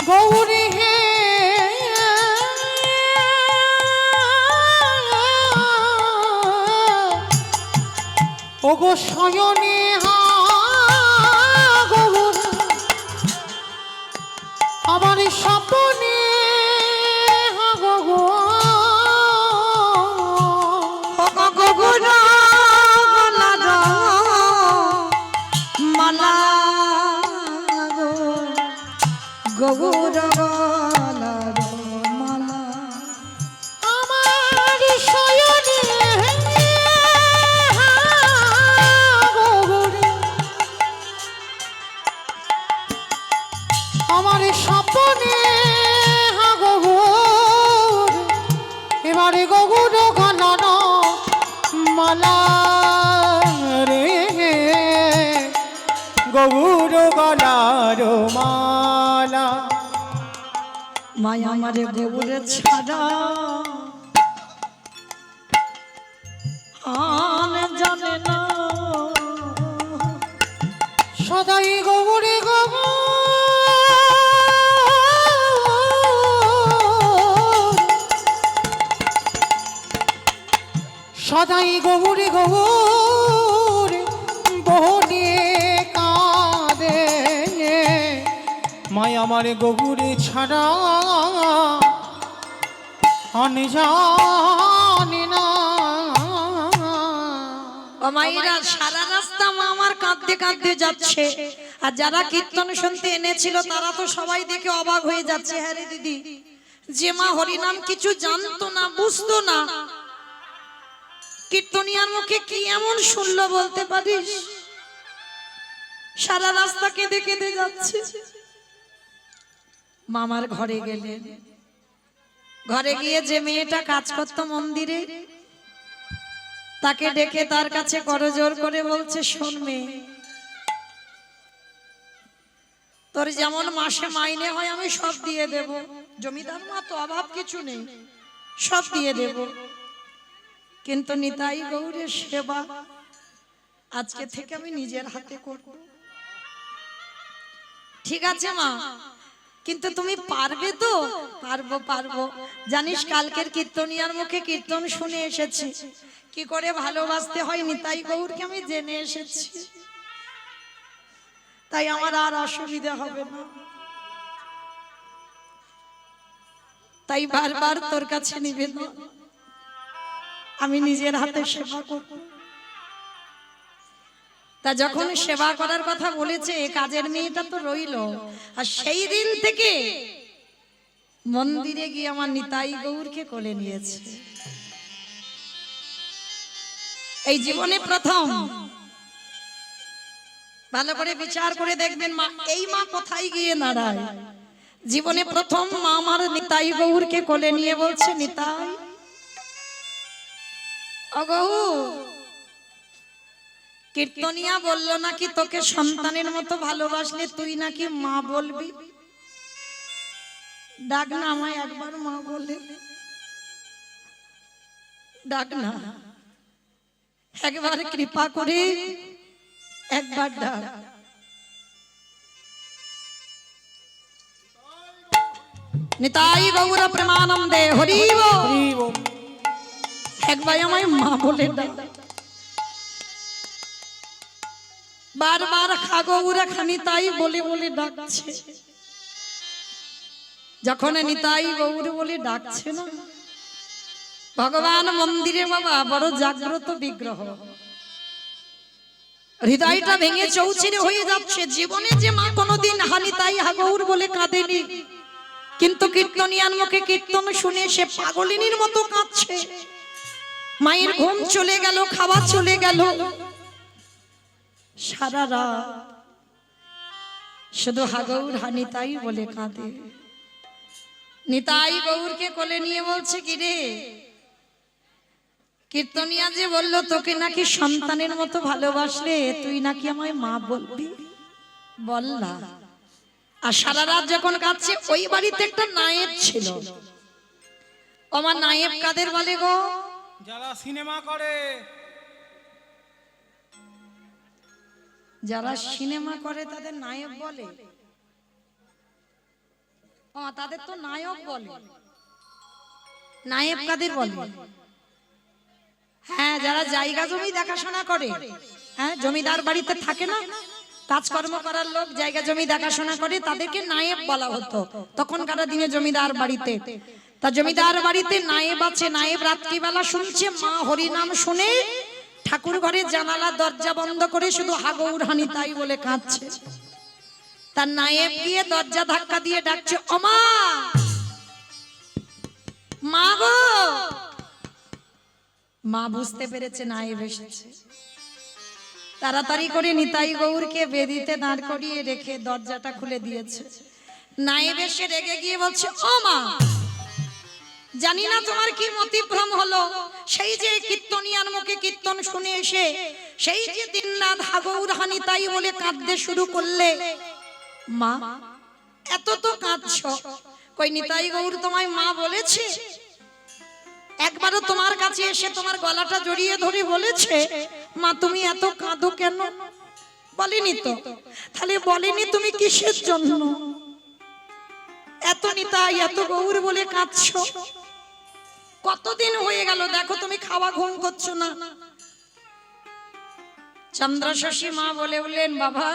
গৌরী হে ওগো শয়নে গৌর আমার স্বপনে মালা গৌর গলার মালা আমার শয়নে গৌরে আমার স্বপনে গৌর এবারে গৌর গলার মালা রে গৌর গলার মালা মায়া আমারে গৌরে ছাড়া আন জানে না সদাই গৌরে সদাই গৌরে গৌরে বহনে কাঁদে মায় আমার গৌরে ছাড়া আমি জানি না ও মায়েরা সারা রাস্তা মা আমার কাঁদতে কাঁদতে যাচ্ছে আর যারা কীর্তন শুনতে এনেছিল তারা তো সবাই দেখে অবাক হয়ে যাচ্ছে হ্যাঁ রে দিদি যে মা হরিনাম কিছু জানতো না বুঝতো না কীর্তনিয়ার মুখে কি এমন শুনলো বলতে পারিস সারা রাস্তা কেঁদে কেঁদে যাচ্ছে মামার ঘরে গেলেন ঘরে গিয়ে যে মেয়েটা কাজ করতো মন্দিরে তাকে ডেকে তার কাছে করজোর করে বলছে শোন মেয়ে তোর যেমন মাসে মাইনে হয় আমি সব দিয়ে দেব জমিদার মা তো অভাব কিছু নেই সব দিয়ে দেব কিন্তু নিতাই গৌরের সেবা আজকে থেকে আমি নিজের হাতে করব ঠিক আছে মা কিন্তু তুমি পারবে তো পারবো পারবো জানিস কালকের কীর্তনিয়ার মুখে কীর্তন শুনে এসেছি কি করে ভালোবাসতে হয় নিতাই গৌরকে আমি জেনে এসেছি তাই আমার আর অসুবিধা হবে না তাই বারবার তোর কাছে নিবেদন আমি নিজের হাতে সেবা করব তা যখন সেবা করার কথা বলেছে কাজের মেয়েটা তো রইল আর সেই দিন থেকে মন্দিরে গিয়ে আমার নিতাই গৌরকে কোলে নিয়েছে এই জীবনে প্রথম ভালো করে বিচার করে দেখবেন মা এই মা কোথায় গিয়ে দাঁড়ায় জীবনে প্রথম মা আমার নিতাই গৌরকে কোলে নিয়ে বলছে, নিতাই ও গৌর, কীর্তনিয়া বলল নাকি তোকে সন্তানের মতো ভালোবাসলে তুই নাকি মা বলবি, ডাক না আমায় একবার মা বলে, ডাক না, একবার কৃপা করে একবার ডাক। নিতাই গৌর প্রেমানন্দে হরি বল। হরি বল। একবার আমায় মা বলে ডাক। বারবার খাগৌরা খানি তাই বলে বলে ডাকছে। যখন নিতাই গৌর বলে ডাকছে না, ভগবান মন্দিরে বাবা বড় জাগ্রত বিগ্রহ, হৃদয়টা ভেঙে চৌচিরে হয়ে যাচ্ছে। জীবনে যে মা কোনোদিন হানি তাই হাগৌর বলে কাঁদেনি, কিন্তু কীর্তনিয়ার মুখে কীর্তন শুনে সে পাগলিনীর মতো কাঁদছে। মায়ের ঘুম চলে গেল, খাওয়া চলে গেল, সারা রাত শুধু হাগৌর হানি তাই বলে কাঁদে। নিতাই গৌরকে কোলে নিয়ে বলছে, কি রে, কীর্তনিয়া যে বললো তোকে নাকি সন্তানের মতো ভালোবাসলে তুই নাকি আমায় মা বলবি, বল না। আর সারা রাত যখন কাঁদছে, ওই বাড়িতে একটা নায়েব ছিল। আমার নায়েব কাদের বলে গো? যারা সিনেমা করে। যারা সিনেমা করে তাদের নায়ক বলে? তাদের তো নায়ক বলে। নায়েব কাদের বলে? হ্যাঁ, যারা জায়গা জমি দেখাশোনা করে, হ্যাঁ, জমিদার বাড়িতে থাকে না, কাজকর্ম করার লোক জায়গা জমি দেখাশোনা করে, তাদেরকে নায়েব বলা হতো তখনকার দিনে জমিদার বাড়িতে। তা জমিদার বাড়িতে নায়েব আছে। নায়েব রাত্রিবেলা শুনছে মা হরিনাম শুনে ঠাকুর ঘরে জানালা দরজা বন্ধ করে শুধু হাগৌর হানি তাই বলে কাঁদছে। তার নায়েব গিয়ে দরজা ধাক্কা দিয়ে ডাকছে, ও মা, মা গো। মা বুঝতে পেরেছে নায়েব এসেছে, তাড়াতাড়ি করে নিতাই গৌরকে বেদিতে দাঁড় করিয়ে রেখে দরজাটা খুলে দিয়েছে। নায়েব এসে রেগে গিয়ে বলছে, ও মা, জানি না তোমার কি মতিভ্রম হলো, সেই যে কীর্তনিয়ার মুখে কীর্তন শুনে এসে সেই যে দিনরাত হাগৌর হানি তাই বলে কাঁদতে শুরু করলে, মা এত তো কাঁদছো, কই নিতাই গৌর তোমায় মা বলেছে? একবারও তোমার কাছে এসে তোমার গলাটা জড়িয়ে ধরে বলেছে মা তুমি এত কাঁদো কেন? বলেনি তো। তাহলে বলেনি তুমি কিসের জন্য এত নিতাই এত গৌর বলে কাঁদছো? কতদিন হয়ে গেল দেখো তুমি খাওয়া ঘুম করছো না। চন্দ্রশশী মা বলে বললেন, বাবা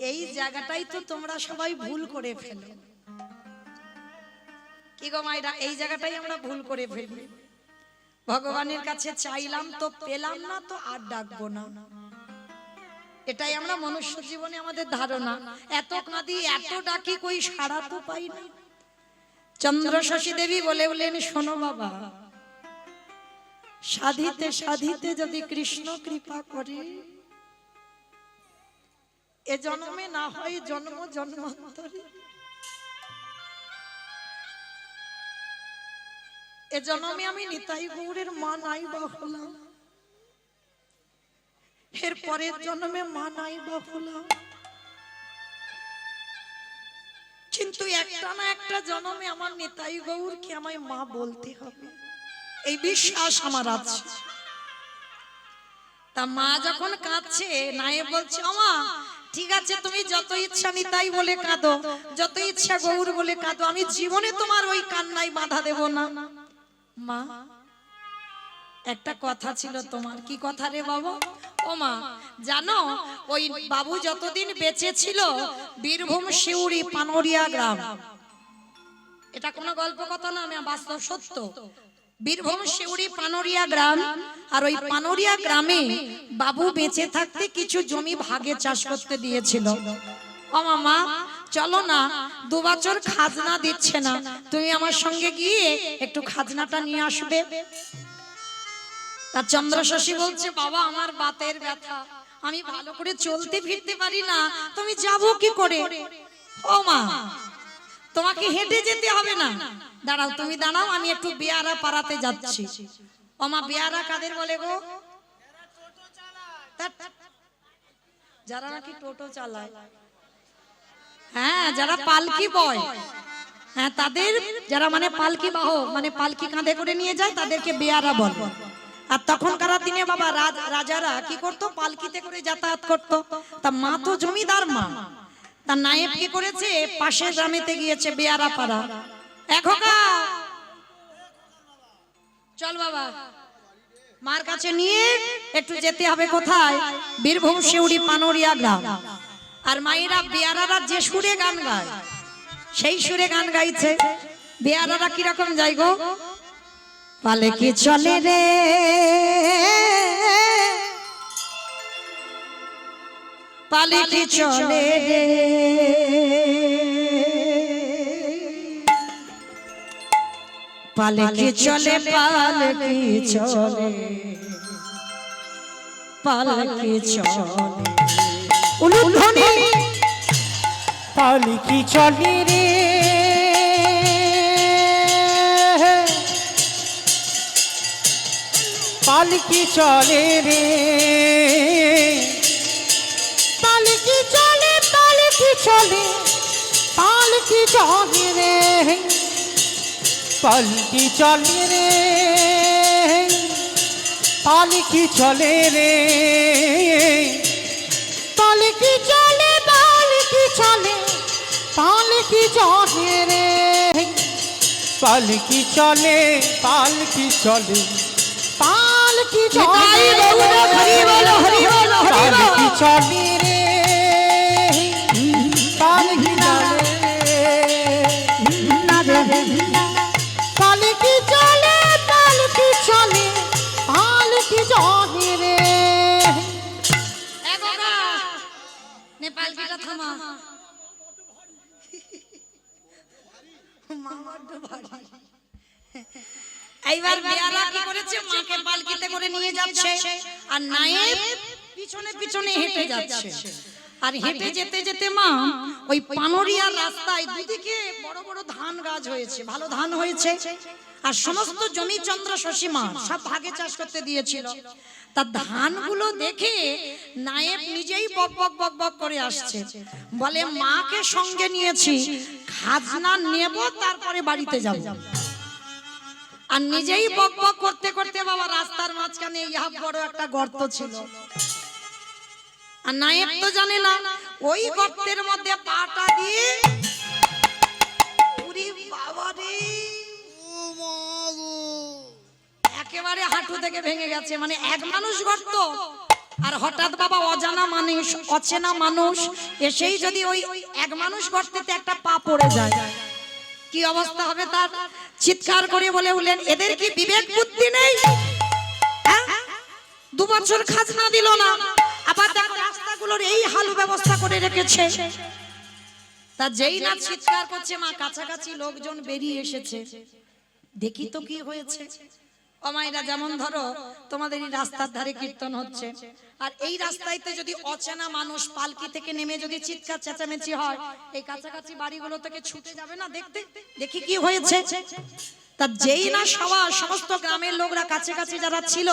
এই জায়গাটাই তো তোমরা সবাই ভুল করে ফেলো। কি গো মায়েরা, এই জায়গাটাই আমরা ভুল করে ফেলি। ভগবানের কাছে চাইলাম তো পেলাম না, তো আর ডাকবো না। এটাই আমরা মনুষ্য জীবনে আমাদের ধারণা। এত কাঁদি এত ডাকি, কই সাড়া তো পাই না। চন্দ্রশশী দেবী বলে বলেন, শোনো বাবা, সাধিতে সাধিতে যদি কৃষ্ণ কৃপা করে, এ জন্মে না হয় জন্ম জন্মান্তরে, এ জন্মে আমি নিতাই গৌরের মা নাই বা হলাম, এর পরের জন্মে মা নাই বা হলাম, কিন্তু একটা না একটা জন্মে আমার নিতাই গৌরকে আমায় মা বলতে হবে, এই বিশ্বাস আমার আছে। তা মা যখন কাঁদছে, নায়েব বলছে, আমা ঠিক আছে, তুমি যত ইচ্ছা নিতাই বলে কাঁদো, যত ইচ্ছা গৌর বলে কাঁদো, আমি জীবনে তোমার ওই কান্নায় বাধা দেব না। মা একটা কথা ছিল তোমার। কি কথা রে বাবা? ও মা, জানো ওই বাবু যতদিন বেঁচে ছিল, বীরভূম শিউরি পানোরিয়া গ্রাম, এটা কোনো গল্প কথা না, আমি বাস্তব সত্য। বীরভূম শিউরি পানোরিয়া গ্রাম, আর ওই পানোরিয়া গ্রামে বাবু বেঁচে থাকতে কিছু জমি ভাগে চাষ করতে দিয়েছিল। ও মামা চলো না, 2 বছর খাজনা দিচ্ছে না, তুমি আমার সঙ্গে গিয়ে একটু খাজনাটা নিয়ে আসবে। তার চন্দ্রশশী বলছে, বাবা আমার বাতের ব্যথা, আমি ভালো করে চলতে ফিরতে পারি না, তুমি যাবো কি করে? ও মা, তোমাকে হেঁটে যেতে হবে না, দাঁড়াও, তুমি দাঁড়াও, আমি একটু বেয়ারা পাড়াতে যাচ্ছি। ও মা, বেয়ারা কাদের বলে গো? ধ্যাৎ, যারা নাকি টোটো চালায়, হ্যাঁ, যারা পালকি বয়, হ্যাঁ, তাদের, যারা মানে পালকি বাহক, মানে পালকি কাঁধে করে নিয়ে যায়, তাদেরকে বেয়ারা বলে। আর তখনকার দিনে বাবা রাজারা কি করতো, পালকিতে করে যাতায়াত করতো। তা মা তো জমিদার মা, তার নায়েব কি করেছে, পাশের গ্রামেতে গিয়েছে বেয়ারা পাড়া। খোকা, চল বাবা, মার কাছে নিয়ে একটু যেতে হবে কোথায়, বীরভূম শিউড়ি পানোরিয়া গ্রাম। আর মায়েরা বেয়ারারা যে সুরে গান গায়, সেই সুরে গান গাইছে। বেয়ারারা কিরকম যাই গো, পালকি চলে রে, পালকি চলে রে, পালকি চলে, পালকি চলে, পালকি চলে, উলুধ্বনি, পালকি চলে রে, পালকি চলে রে, পালকি চলে, পালকি চলে, পালকি চলে রে, পালকি চলে রে, পালকি চলে রে, পালকি চলে, পালকি চলে, পালকি চলে রে, পালকি চলে, পালকি চলে, পালকি চলে, হরি বল, হরি বল, হরি বল। পালকি চলে রে, পালকি চলে রে, পালকি চলে, পালকি চলে, পালকি চলে রে। পালকিটা থামা, এইবার বেয়ারা কি করেছে, মাকে পালকিতে করে নিয়ে যাচ্ছে, আর নায়েব পিছনে পিছনে হেঁটে যাচ্ছে। আর হেঁটে যেতে যেতে মা ওই পানোরিয়ার রাস্তায় দুদিকে বড় বড় ধান গাছ হয়েছে, ভালো ধান হয়েছে, আর সমস্ত জমি চন্দ্র শশীমা সব ভাগে চাষ করতে দিয়েছিল। তার ধানগুলো দেখে নায়েব নিজেই বক বক বক বক করে আসছে, বলে মাকে সঙ্গে নিয়েছি, খাজনা নেব, তারপরে বাড়িতে যাব। আর নিজেই বক বক করতে করতে বাবা রাস্তার মাঝখানে ইহা বড় একটা গর্ত ছিল, আর নায়েব তো জানে না, ওই গর্তের মধ্যে পাটা দিয়ে, ওরে বাবা রে, একেবারে হাঁটু থেকে ভেঙে গেছে। মানে এক মানুষ গর্ত, আর হঠাৎ বাবা অজানা মানুষ, অচেনা মানুষ এসেই যদি ওই এক মানুষ গর্তেতে একটা পা পড়ে যায়, কি অবস্থা হবে তার? চিৎকার করে বলে উঠলেন, এদের কি বিবেক বুদ্ধি নেই? 2 বছর খাজনা দিল না, আবার দেখো রাস্তাগুলোর এই হাল ব্যবস্থা করে রেখেছে। তা যেই না চিৎকার করছে, মা কাছাকাছি লোকজন বেরিয়ে এসেছে, দেখি তো কি হয়েছে। অমাইরা, যেমন ধরো তোমাদের এই রাস্তার ধারে কীর্তন হচ্ছে, আর এই রাস্তাইতে যদি অচেনা মানুষ পালকি থেকে নেমে যদি চিৎকার চেঁচামেচি হয়, এই কাছাকাছি বাড়িগুলো থেকে ছুটে যাবে না দেখতে, দেখি কি হয়েছে। তা যেই না সমস্ত গ্রামের লোকরা কাছাকাছি যারা ছিল,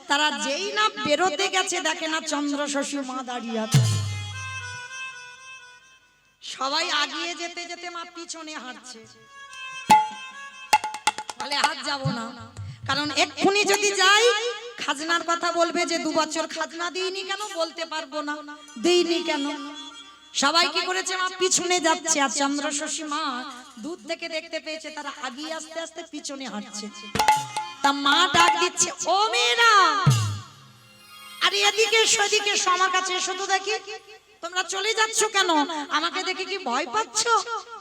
তারা যেই না বেরোতে গেছে, দেখে না চন্দ্র শশী মা দাঁড়িয়ে আছে। সবাই আগিয়ে যেতে যেতে মা পিছনে হাঁটছে, বলে হাত যাব না, কারণ এক্ষুনি যদি যাই খাজনার কথা বলবে যে 2 বছর খাজনা দিইনি কেন, বলতে পারবো না দিইনি কেন। সবাই কি করেছে, মা পিছনে যাচ্ছে, আর চন্দ্র শশী মা দূর থেকে দেখতে পেয়েছে তারা আগিয়ে আস্তে আস্তে পিছনে হাঁটছে। তা মা ডাক দিচ্ছে, ও মেয়েরা, আরে এদিকে এসো, এদিকে এসো, আমার কাছে এসো তো দেখি, তোমরা চলে যাচ্ছ কেন? আমাকে দেখে কি ভয় পাচ্ছ?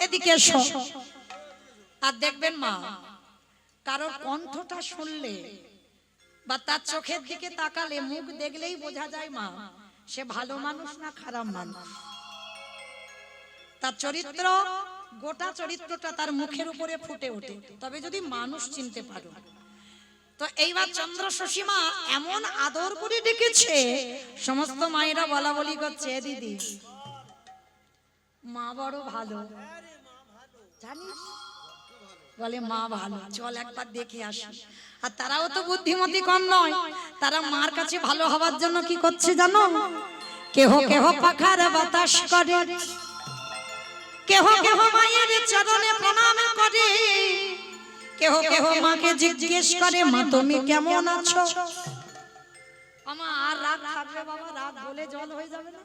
এদিকে এসো। আর দেখবেন মা, কারোর কণ্ঠটা শুনলে বা তার চোখের দিকে তাকালে, মুখ দেখলেই বোঝা যায় মা সে ভালো মানুষ না খারাপ মানুষ। তার চরিত্র, গোটা চরিত্রটা তার মুখের উপরে ফুটে ওঠে, তবে যদি মানুষ চিনতে পারো। তো এইবার চন্দ্র শশী মা এমন আদর করে ডেকেছে, সমস্ত মায়েরা বলা বলি করছে, দিদি মা বড় ভালো জানিস, বলে মা ভালো, চল একবার দেখে আসি। আর তারাও তো বুদ্ধিমতী কম নয়, তারা মার কাছে ভালো হওয়ার জন্য কি করছে জানো? কেহ কেহ পাখার বাতাস করে, কেহ কেহ মায়ের চরণে প্রণাম করে, কেহ কেহ মাকে জিজ্ঞেস করে মা তুমি কেমন আছো। আমার আর রাগ থাকবে বাবা? রাগ বলে জল হয়ে যাবে না?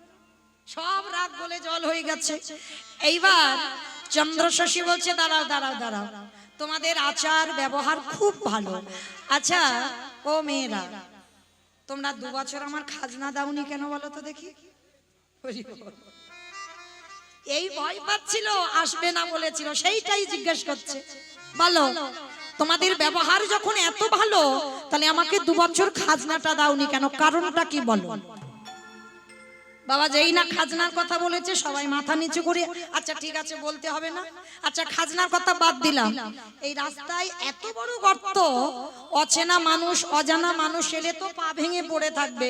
সব রাগ বলে জল হয়ে গেছে। এইবার চন্দ্র শশী বলছে দাঁড়াও দাঁড়াও দাঁড়াও, তোমাদের আচার ব্যবহার খুব ভালো। আচ্ছা ও মেয়েরা, তোমরা 2 বছর আমার খাজনা দাওনি কেন বলো তো দেখি? এই ভয় পাচ্ছিল, আসবে না বলেছিল, সেইটাই জিজ্ঞেস করছে। বলো তোমাদের ব্যবহার যখন এত ভালো, তাহলে আমাকে 2 বছর খাজনাটা দাওনি কেন? কারণটা কি বলো? বাবা যেই না খাজনার কথা বলেছে সবাই মাথা নিচু করে আচ্ছা ঠিক আছে বলতে হবে না। আচ্ছা খাজনার কথা বাদ দিলাম, এই রাস্তায় এত বড় গর্ত, অচেনা মানুষ অজানা মানুষ এলে তো পা ভেঙে পড়ে থাকবে।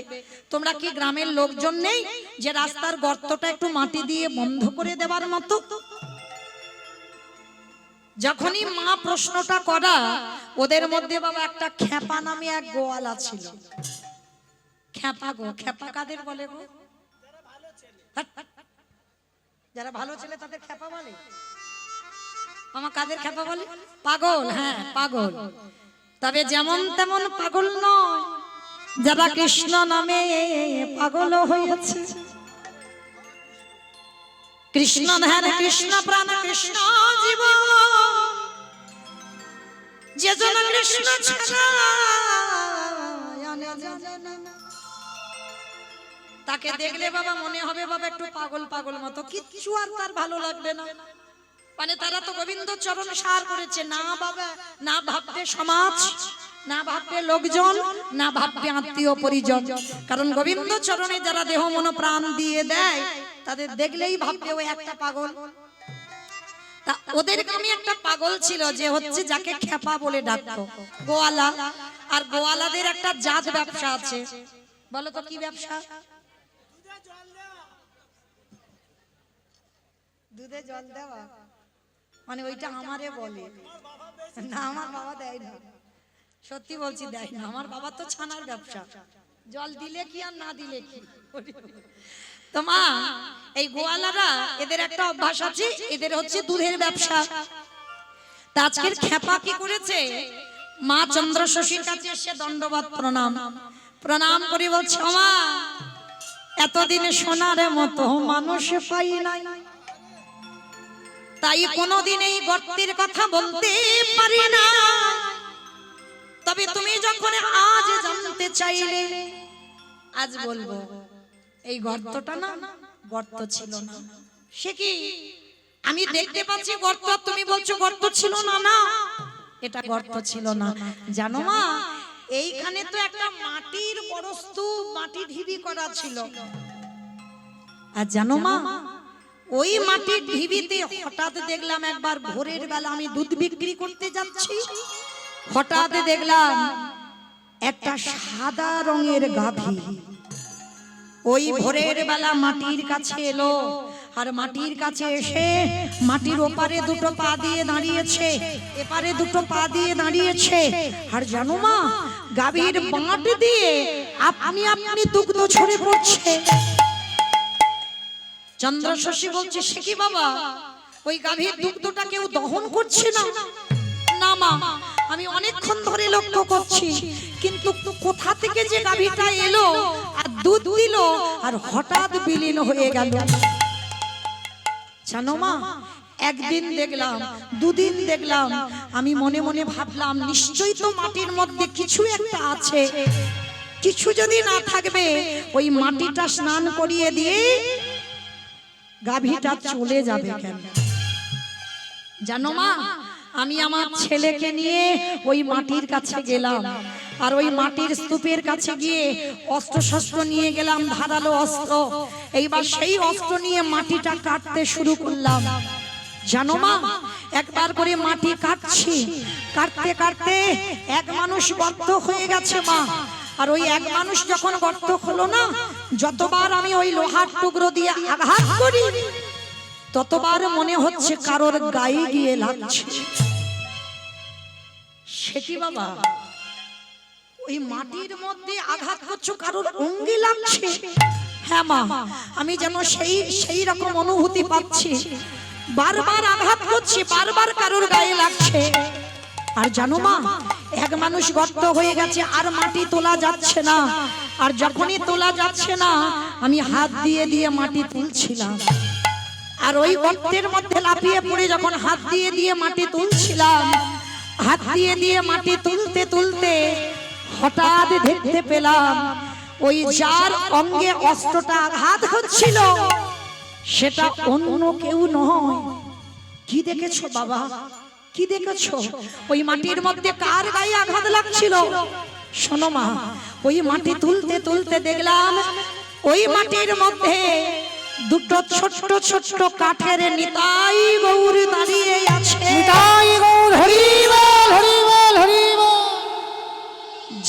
তোমরা কি গ্রামের লোকজন নেই যে রাস্তার গর্তটা একটু মাটি দিয়ে বন্ধ করে দেওয়ার মতো? যখনই মা প্রশ্নটা করা, ওদের মধ্যে বাবা একটা খেপা নামে এক গোয়ালা ছিল। খেপা গো, খেপা কাদের বলে গো? যারা ভালো ছেলে তাদের খেপা বলে। আমার কাদের খেপা বলে? পাগল। হ্যাঁ পাগল, তবে যেমন তেমন পাগল নয়, যারা কৃষ্ণ নামে পাগল হয়েছে। কৃষ্ণ ধ্যান কৃষ্ণ প্রাণ কৃষ্ণ জীবন, যে জন কৃষ্ণ ছাড়া তাকে দেখলে বাবা মনে হবে বাবা একটু পাগল পাগল মতো, কিচ্ছু আর তার ভালো লাগবে না। মানে তারা তো গোবিন্দ চরণ সার করেছে, না বাবা না ভাববে সমাজ, না ভাববে লোকজন, না ভাববে আত্মীয় পরিজন। কারণ গোবিন্দ চরণে যারা দেহ মন প্রাণ দিয়ে দেয়, তাদের দেখলেই ভাববে ওই একটা পাগল। তা ওদের গ্রামে একটা পাগল ছিল, যে হচ্ছে যাকে খেপা বলে ডাকতো, গোয়ালা। আর গোয়ালাদের একটা জাত ব্যবসা আছে, বলো তো কি ব্যবসা? দুধে জল দেওয়া, মানে ওইটা আমারে বলে না, আমার বাবা দেয় না, সত্যি বলছি দেয় না। আমার বাবা তো ছানার ব্যবসা, জল দিলে কি আর না দিলে কি। তো মা এই গোয়ালারা এদের একটা অভ্যাস আছে, এদের হচ্ছে দুধের ব্যবসা। তা আজকের খেপা কি করেছে, মা চন্দ্র শশীর কাছে এসে দণ্ডবত প্রণাম প্রণাম করে বলছে মা এতদিনে সোনার মতো মানুষ পাই নাই, তাই কোনোদিন এই গর্তের কথা বলতে পারি না। তবে তুমি যখন আজ জানতে চাইলে, আজ বলবো এই গর্তটা না গর্ত ছিল না। সে কি আমি দেখতে পাচ্ছি গর্ত, তুমি বলছো গর্ত ছিল না? না, এটা গর্ত ছিল না। জানো মা এইখানে তো একটা মাটির বস্তু, মাটি ঢিবি করা ছিল। আর জানো মা ওই মাটির ঢিবিতে হঠাৎ দেখলাম একবার ভোরের বেলা আমি দুধ বিক্রি করতে যাচ্ছি, হঠাৎ দেখলাম একটা সাদা রঙের গাভী ওই ভোরের বেলা মাটির কাছে এলো। আর মাটির কাছে এসে মাটির ওপারে দুটো পা দিয়ে দাঁড়িয়েছে, এপারে দুটো পা দিয়ে দাঁড়িয়েছে। আর জানো মা গাভীর বাঁট দিয়ে আপনি আপনি দুগ্ধ ঝরে পড়ছে। চন্দ্র শশী বলছে সে কি বাবা, ওই গাভীর দুগ্ধটা কেউ দহন করছে না? না মা আমি অনেকক্ষণ ধরে লক্ষ্য করছি, কিন্তু কোথা থেকে যে গাভীটা এলো আর দুধ দিল আর হঠাৎ বিলীন হয়ে গেল। জানো মা একদিন দেখলাম, দুদিন দেখলাম, আমি মনে মনে ভাবলাম নিশ্চয়ই তো মাটির মধ্যে কিছু একটা আছে। কিছু যদি না থাকবে ওই মাটিটা স্নান করিয়ে দিয়ে গাভীটা চলে যাবে কেন? জানো মা আমি আমার ছেলেকে নিয়ে ওই মাটির কাছে গেলাম, আর ওই মাটির স্তূপের কাছে গিয়ে অস্ত্র শস্ত্র নিয়ে গেলাম, ধারালো অস্ত্র। এইবার সেই অস্ত্র নিয়ে মাটিটা কাটতে শুরু করলাম। জানো মা একবার করে মাটি কাটছি, কাটতে কাটতে এক মানুষ গর্ত হয়ে গেছে মা। আর ওই এক মানুষ যখন গর্ত হলো না, যতবার আমি ওই লোহার টুকরো দিয়ে আঘাত করি ততবার মনে হচ্ছে কারোর গায়ে গিয়ে লাগছে। সে কি বাবা, ওই মাটির মধ্যে আঘাত করছো, কারোর অঙ্গে লাগছে? হ্যাঁ মা, আমি যেন সেই রকম অনুভূতি পাচ্ছি। বারবার আঘাত করছি, বারবার কারোর গায়ে লাগছে। আর জানো মা, এক মানুষ গর্ত হয়ে গেছে, আর মাটি তোলা যাচ্ছে না। আর যখনই তোলা যাচ্ছে না, আমি হাত দিয়ে দিয়ে মাটি তুলছিলাম। আর ওই গর্তের মধ্যে লাফিয়ে পড়ে যখন হাত দিয়ে দিয়ে মাটি তুলছিলাম, হাত দিয়ে দিয়ে মাটি তুলতে তুলতে হঠাৎ দেখতে পেলাম ওই যার অঙ্গে অস্ত্রটা আঘাত হচ্ছিল সেটা অন্য কেউ নয়। কি দেখেছো বাবা, কি দেখেছো? ওই মাটির মধ্যে কার গায়ে আঘাত লাগছিল? শোনো মা, ওই মাটি তুলতে তুলতে দেখলাম ওই মাটির মধ্যে দুটো ছোট্ট ছোট্ট কাঠের নিতাই গৌর দাঁড়িয়ে আছে। নিতাই গৌর হরি বল, হরি বল, হরি বল।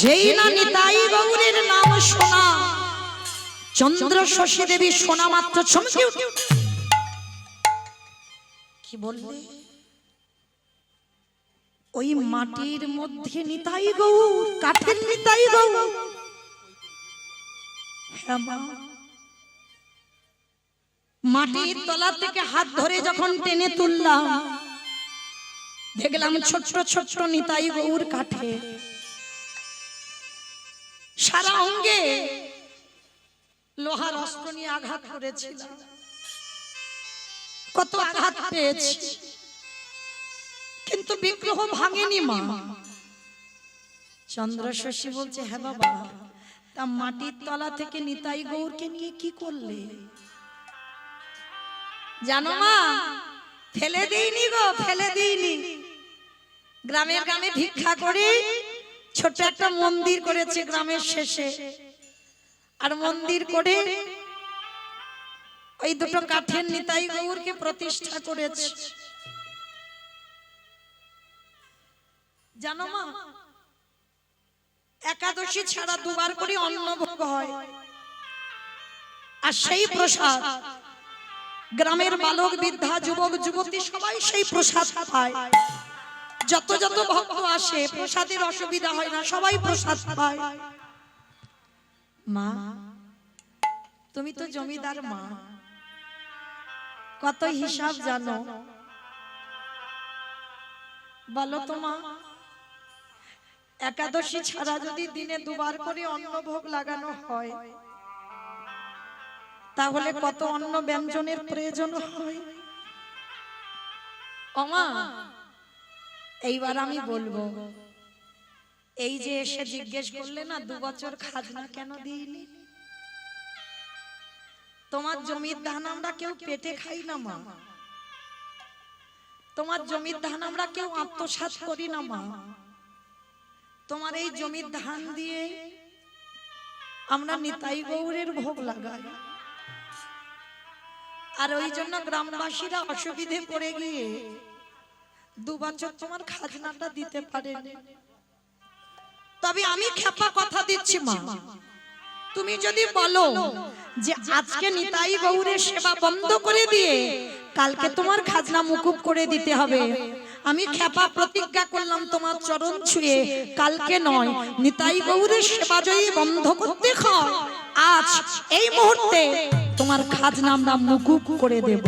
যেই না নিতাই গৌরের নাম শোনা, চন্দ্র শশী দেবী শোনা মাত্র চমকে উঠে। কি বললে? ওই মাটির মধ্যে নিতাই গৌর, কাঠের নিতাই গৌর? হ্যাঁ মা। মাটির তলা থেকে হাত ধরে যখন টেনে তুললাম, দেখলাম ছোট্ট ছোট্ট নিতাই গৌর কাঠে। সারা অঙ্গে লোহার অস্ত্র নিয়ে আঘাত করেছিলাম, কত আঘাত পেয়েছি, কিন্তু বিগ্রহ ভাঙেনি মা। চন্দ্র শশী বলছে, হ্যাঁ বাবা, তা মাটির তলা থেকে নিতাই গৌরকে নিয়ে কি করলে? জানো মা, ফেলে দিইনি গো, ফেলে দিইনি। গ্রামে গ্রামে ভিক্ষা করে ছোট একটা মন্দির করেছে গ্রামের শেষে। আর মন্দির করে ওই দুটো কাঠের নিতাই গৌরকে প্রতিষ্ঠা করেছে। জানো মা, একাদশী ছাড়া দুবার করে অন্নভোগ হয়। আর সেই প্রসাদ গ্রামের বালক বৃদ্ধা যুবক যুবতী সবাই সেই প্রসাদ পায়। যত যত ভক্ত আসে প্রসাদের অসুবিধা হয় না, সবাই প্রসাদ পায়। মা, তুমি তো জমিদার মা, কত হিসাব জানো বলো তো মা? একাদশী ছাড়া যদি দিনে দুবার করে অন্নভোগ লাগানো হয়, তাহলে কত অন্ন ব্যঞ্জনের প্রয়োজন হয়। ও মা, এইবার আমি বলবো, এই যে এসে জিজ্ঞেস করলে না 2 বছর খাজনা কেন দিইনি? তোমার জমির ধান আমরা কেউ পেটে খাই না মা, তোমার জমির ধান আমরা কেউ আত্মসাৎ করি না মা। তোমার এই জমির ধান দিয়ে আমরা নিতাই গৌরের ভোগ লাগাই। আর ওই জন্য গ্রামবাসীরা অসুবিধে পড়ে গিয়ে 2 বছর তোমার খাজনাটা দিতে পারেনি। তবে আমি খেপা কথা দিচ্ছি মা, তুমি যদি বলো যে আজকে নিতাই গৌরের সেবা বন্ধ করে দিয়ে কালকে তোমার খাজনা মুকুব করে দিতে হবে, আমি খেপা প্রতিজ্ঞা করলাম তোমার চরণ ছুঁয়ে, কালকে নয়, নিতাই গৌরের সেবা যদি বন্ধ করতে হয় আজ এই মুহূর্তে তোমার খাজনা আমরা মুকুব করে দেব।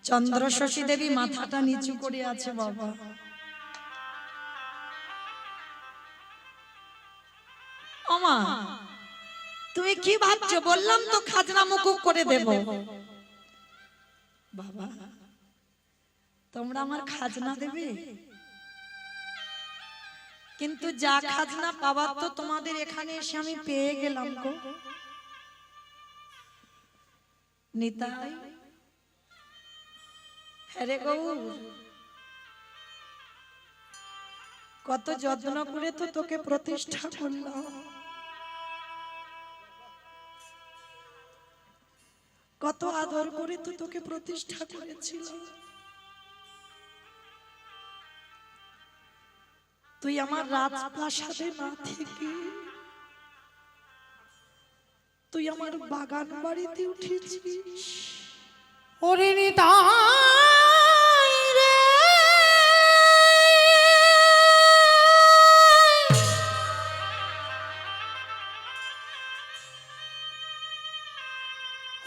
চন্দ্র শশী দেবী মাথাটা নিচু করে আছে বাবা। ওমা, তুমি কি ভাবছো? বললাম তো খাজনা মুকুব করে দেব। বাবা, তোমরা আমার খাজনা দেবে, কিন্তু যা খাজনা পাবার তো তোমাদের এখানে এসে আমি পেয়ে গেলাম গো। নিতাই, হ্যাঁ রে গৌর, কত যত্ন করে তো তোকে প্রতিষ্ঠা করলাম, কত আদর করে তো তোকে প্রতিষ্ঠা করেছিল। তুই আমার রাজপ্রাসাদে না থেকে তুই আমার বাগান বাড়িতে উঠেছিস। ওরে নিতাই রে,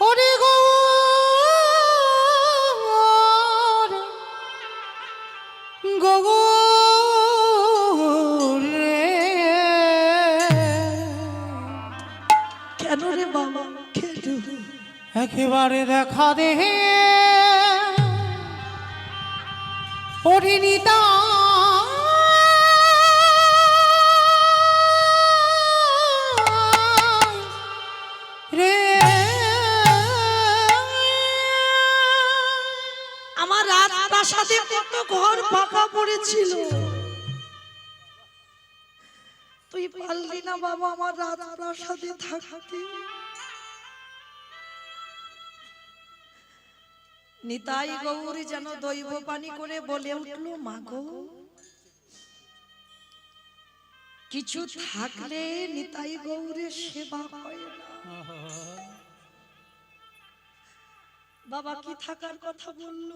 ওরে গৌর গৌর রে, কেন রে বাবা কেন? একেবারে দেখা দে ওরে নিতাই রে। আমার রাজপ্রাসাদে কত ঘর ফাঁকা পড়েছিল, তুই পারলি না বাবা আমার রাজপ্রাসাদে থাকতে। নিতাই গৌরী যেন দৈব পানি করে বলে উঠল, মাগো কিছু থাকলে নিতাই গৌরের সেবা হয় না। বাবা কি থাকার কথা বলল?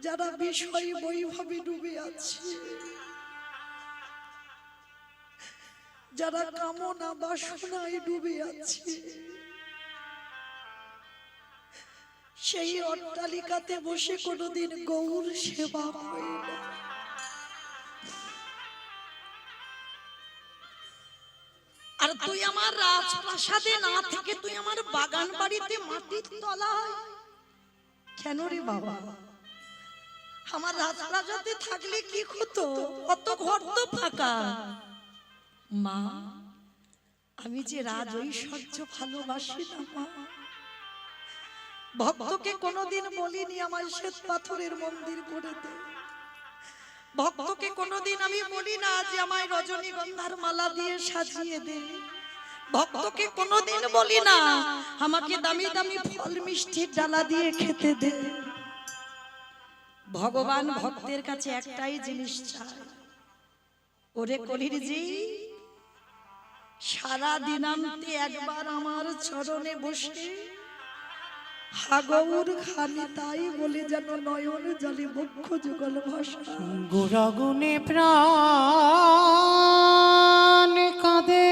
যারা বিষয় বৈভবে ডুবে আছে, যারা কামনা বাসনায় ডুবে আছে, সেই অট্টালিকাতে বসে কোনোদিন গৌর সেবা হয় না। আর তুই আমার রাজপ্রাসাদে না থেকে তুই আমার বাগান বাড়িতে মাটির তলায় কেন রে বাবা? আমার রাজপ্রাসাদে থাকলে কি হতো? অত ঘর তো ফাঁকা। মা, আমি যে রাজ ঐশ্বর্য ভালোবাসি না মা। ভক্তকে কোনোদিন বলিনি আমার শ্বেত পাথরের মন্দির করে দে। ভক্তকে কোনোদিন আমি বলি না যে আমায় রজনীগন্ধার মালা দিয়ে সাজিয়ে দে। ভক্তকে কোনোদিন বলি না আমাকে দামি দামি ফল মিষ্টির ডালা দিয়ে খেতে দে। ভগবান ভক্তের কাছে একটাই জিনিস চায়, ওরে কলিরজি সারা দিনান্তে একবার আমার চরণে বসে হাগৌর খানি তাই বলে যেন নয়ন জলে বক্ষ যুগল ভাষা। গুণাগুণে প্রাণ কাঁদে,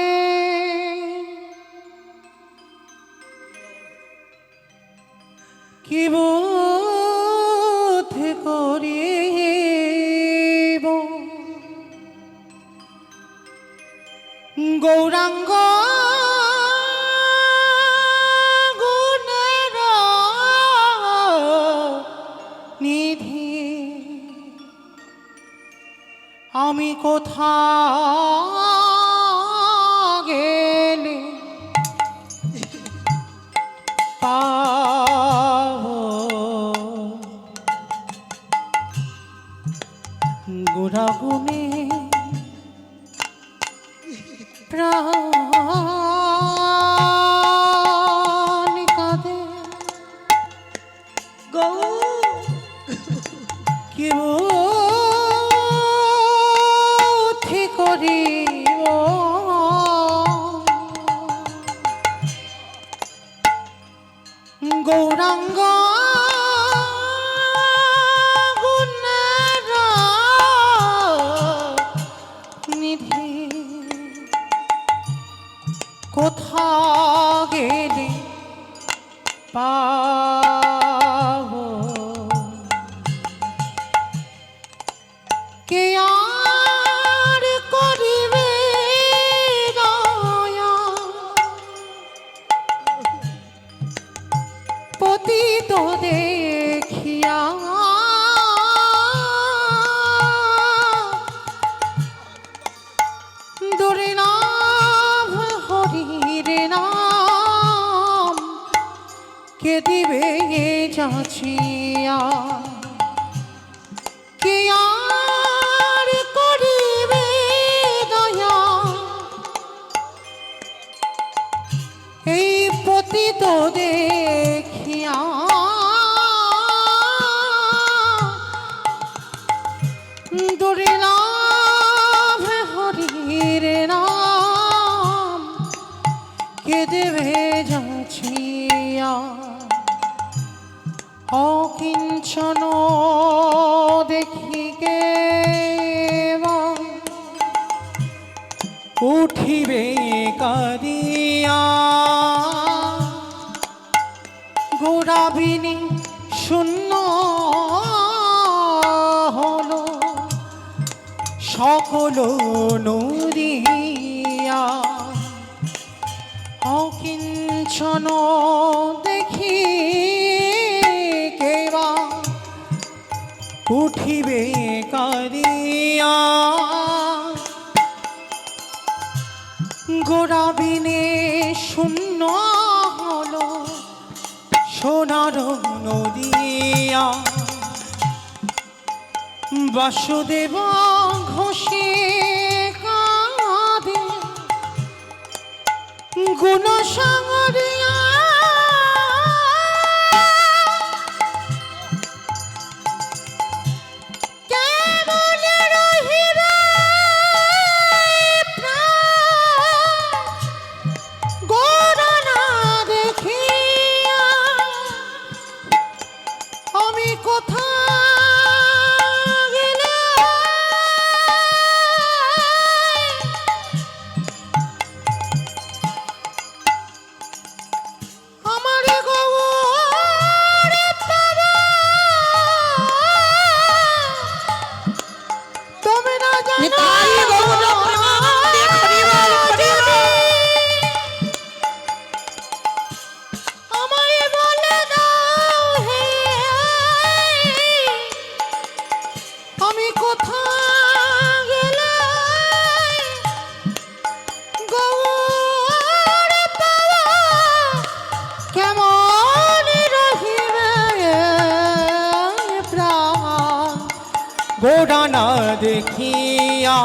কি বোধ করিব গৌরাঙ্গ গুণের নিধি। আমি কোথা গেলে পাবো গুণাগুণে প্রাণ কাঁদে। কি বুদ্ধি করিব গৌরাঙ্গ গুণের নিধি। কোথা গেলে পাবো কে আর করিবে দয়া? পতিত দেখিয়া দুর্নাম হরির নাম কে দিবে যাচিয়া? কে আর করিবে দয়া? এই পতিত দেখিয়া দুর্লভ হরির নাম উঠিবে কারিয়া গোড়াবিনী শূন্য হলো সকল নদিয়া অকিঞ্চন দেখি কেবা উঠিবে কারিয়া গোড়াবিনে শূন্য হলো সোনার নদিয়া বাসুদেব ঘোষে কাঁদে গুণ সাগরিয়া আমি কোথা গেলে আমার গৌরে পাবা তুমি না জানো নিতাই গৌর প্রেমানন্দে হরিবল হরিবল। আমায় বলে দাও হে আমি কোথা গেলে গৌরে পাওয়া কেমন রহিবে প্রাণ গোড়া না দেখিয়া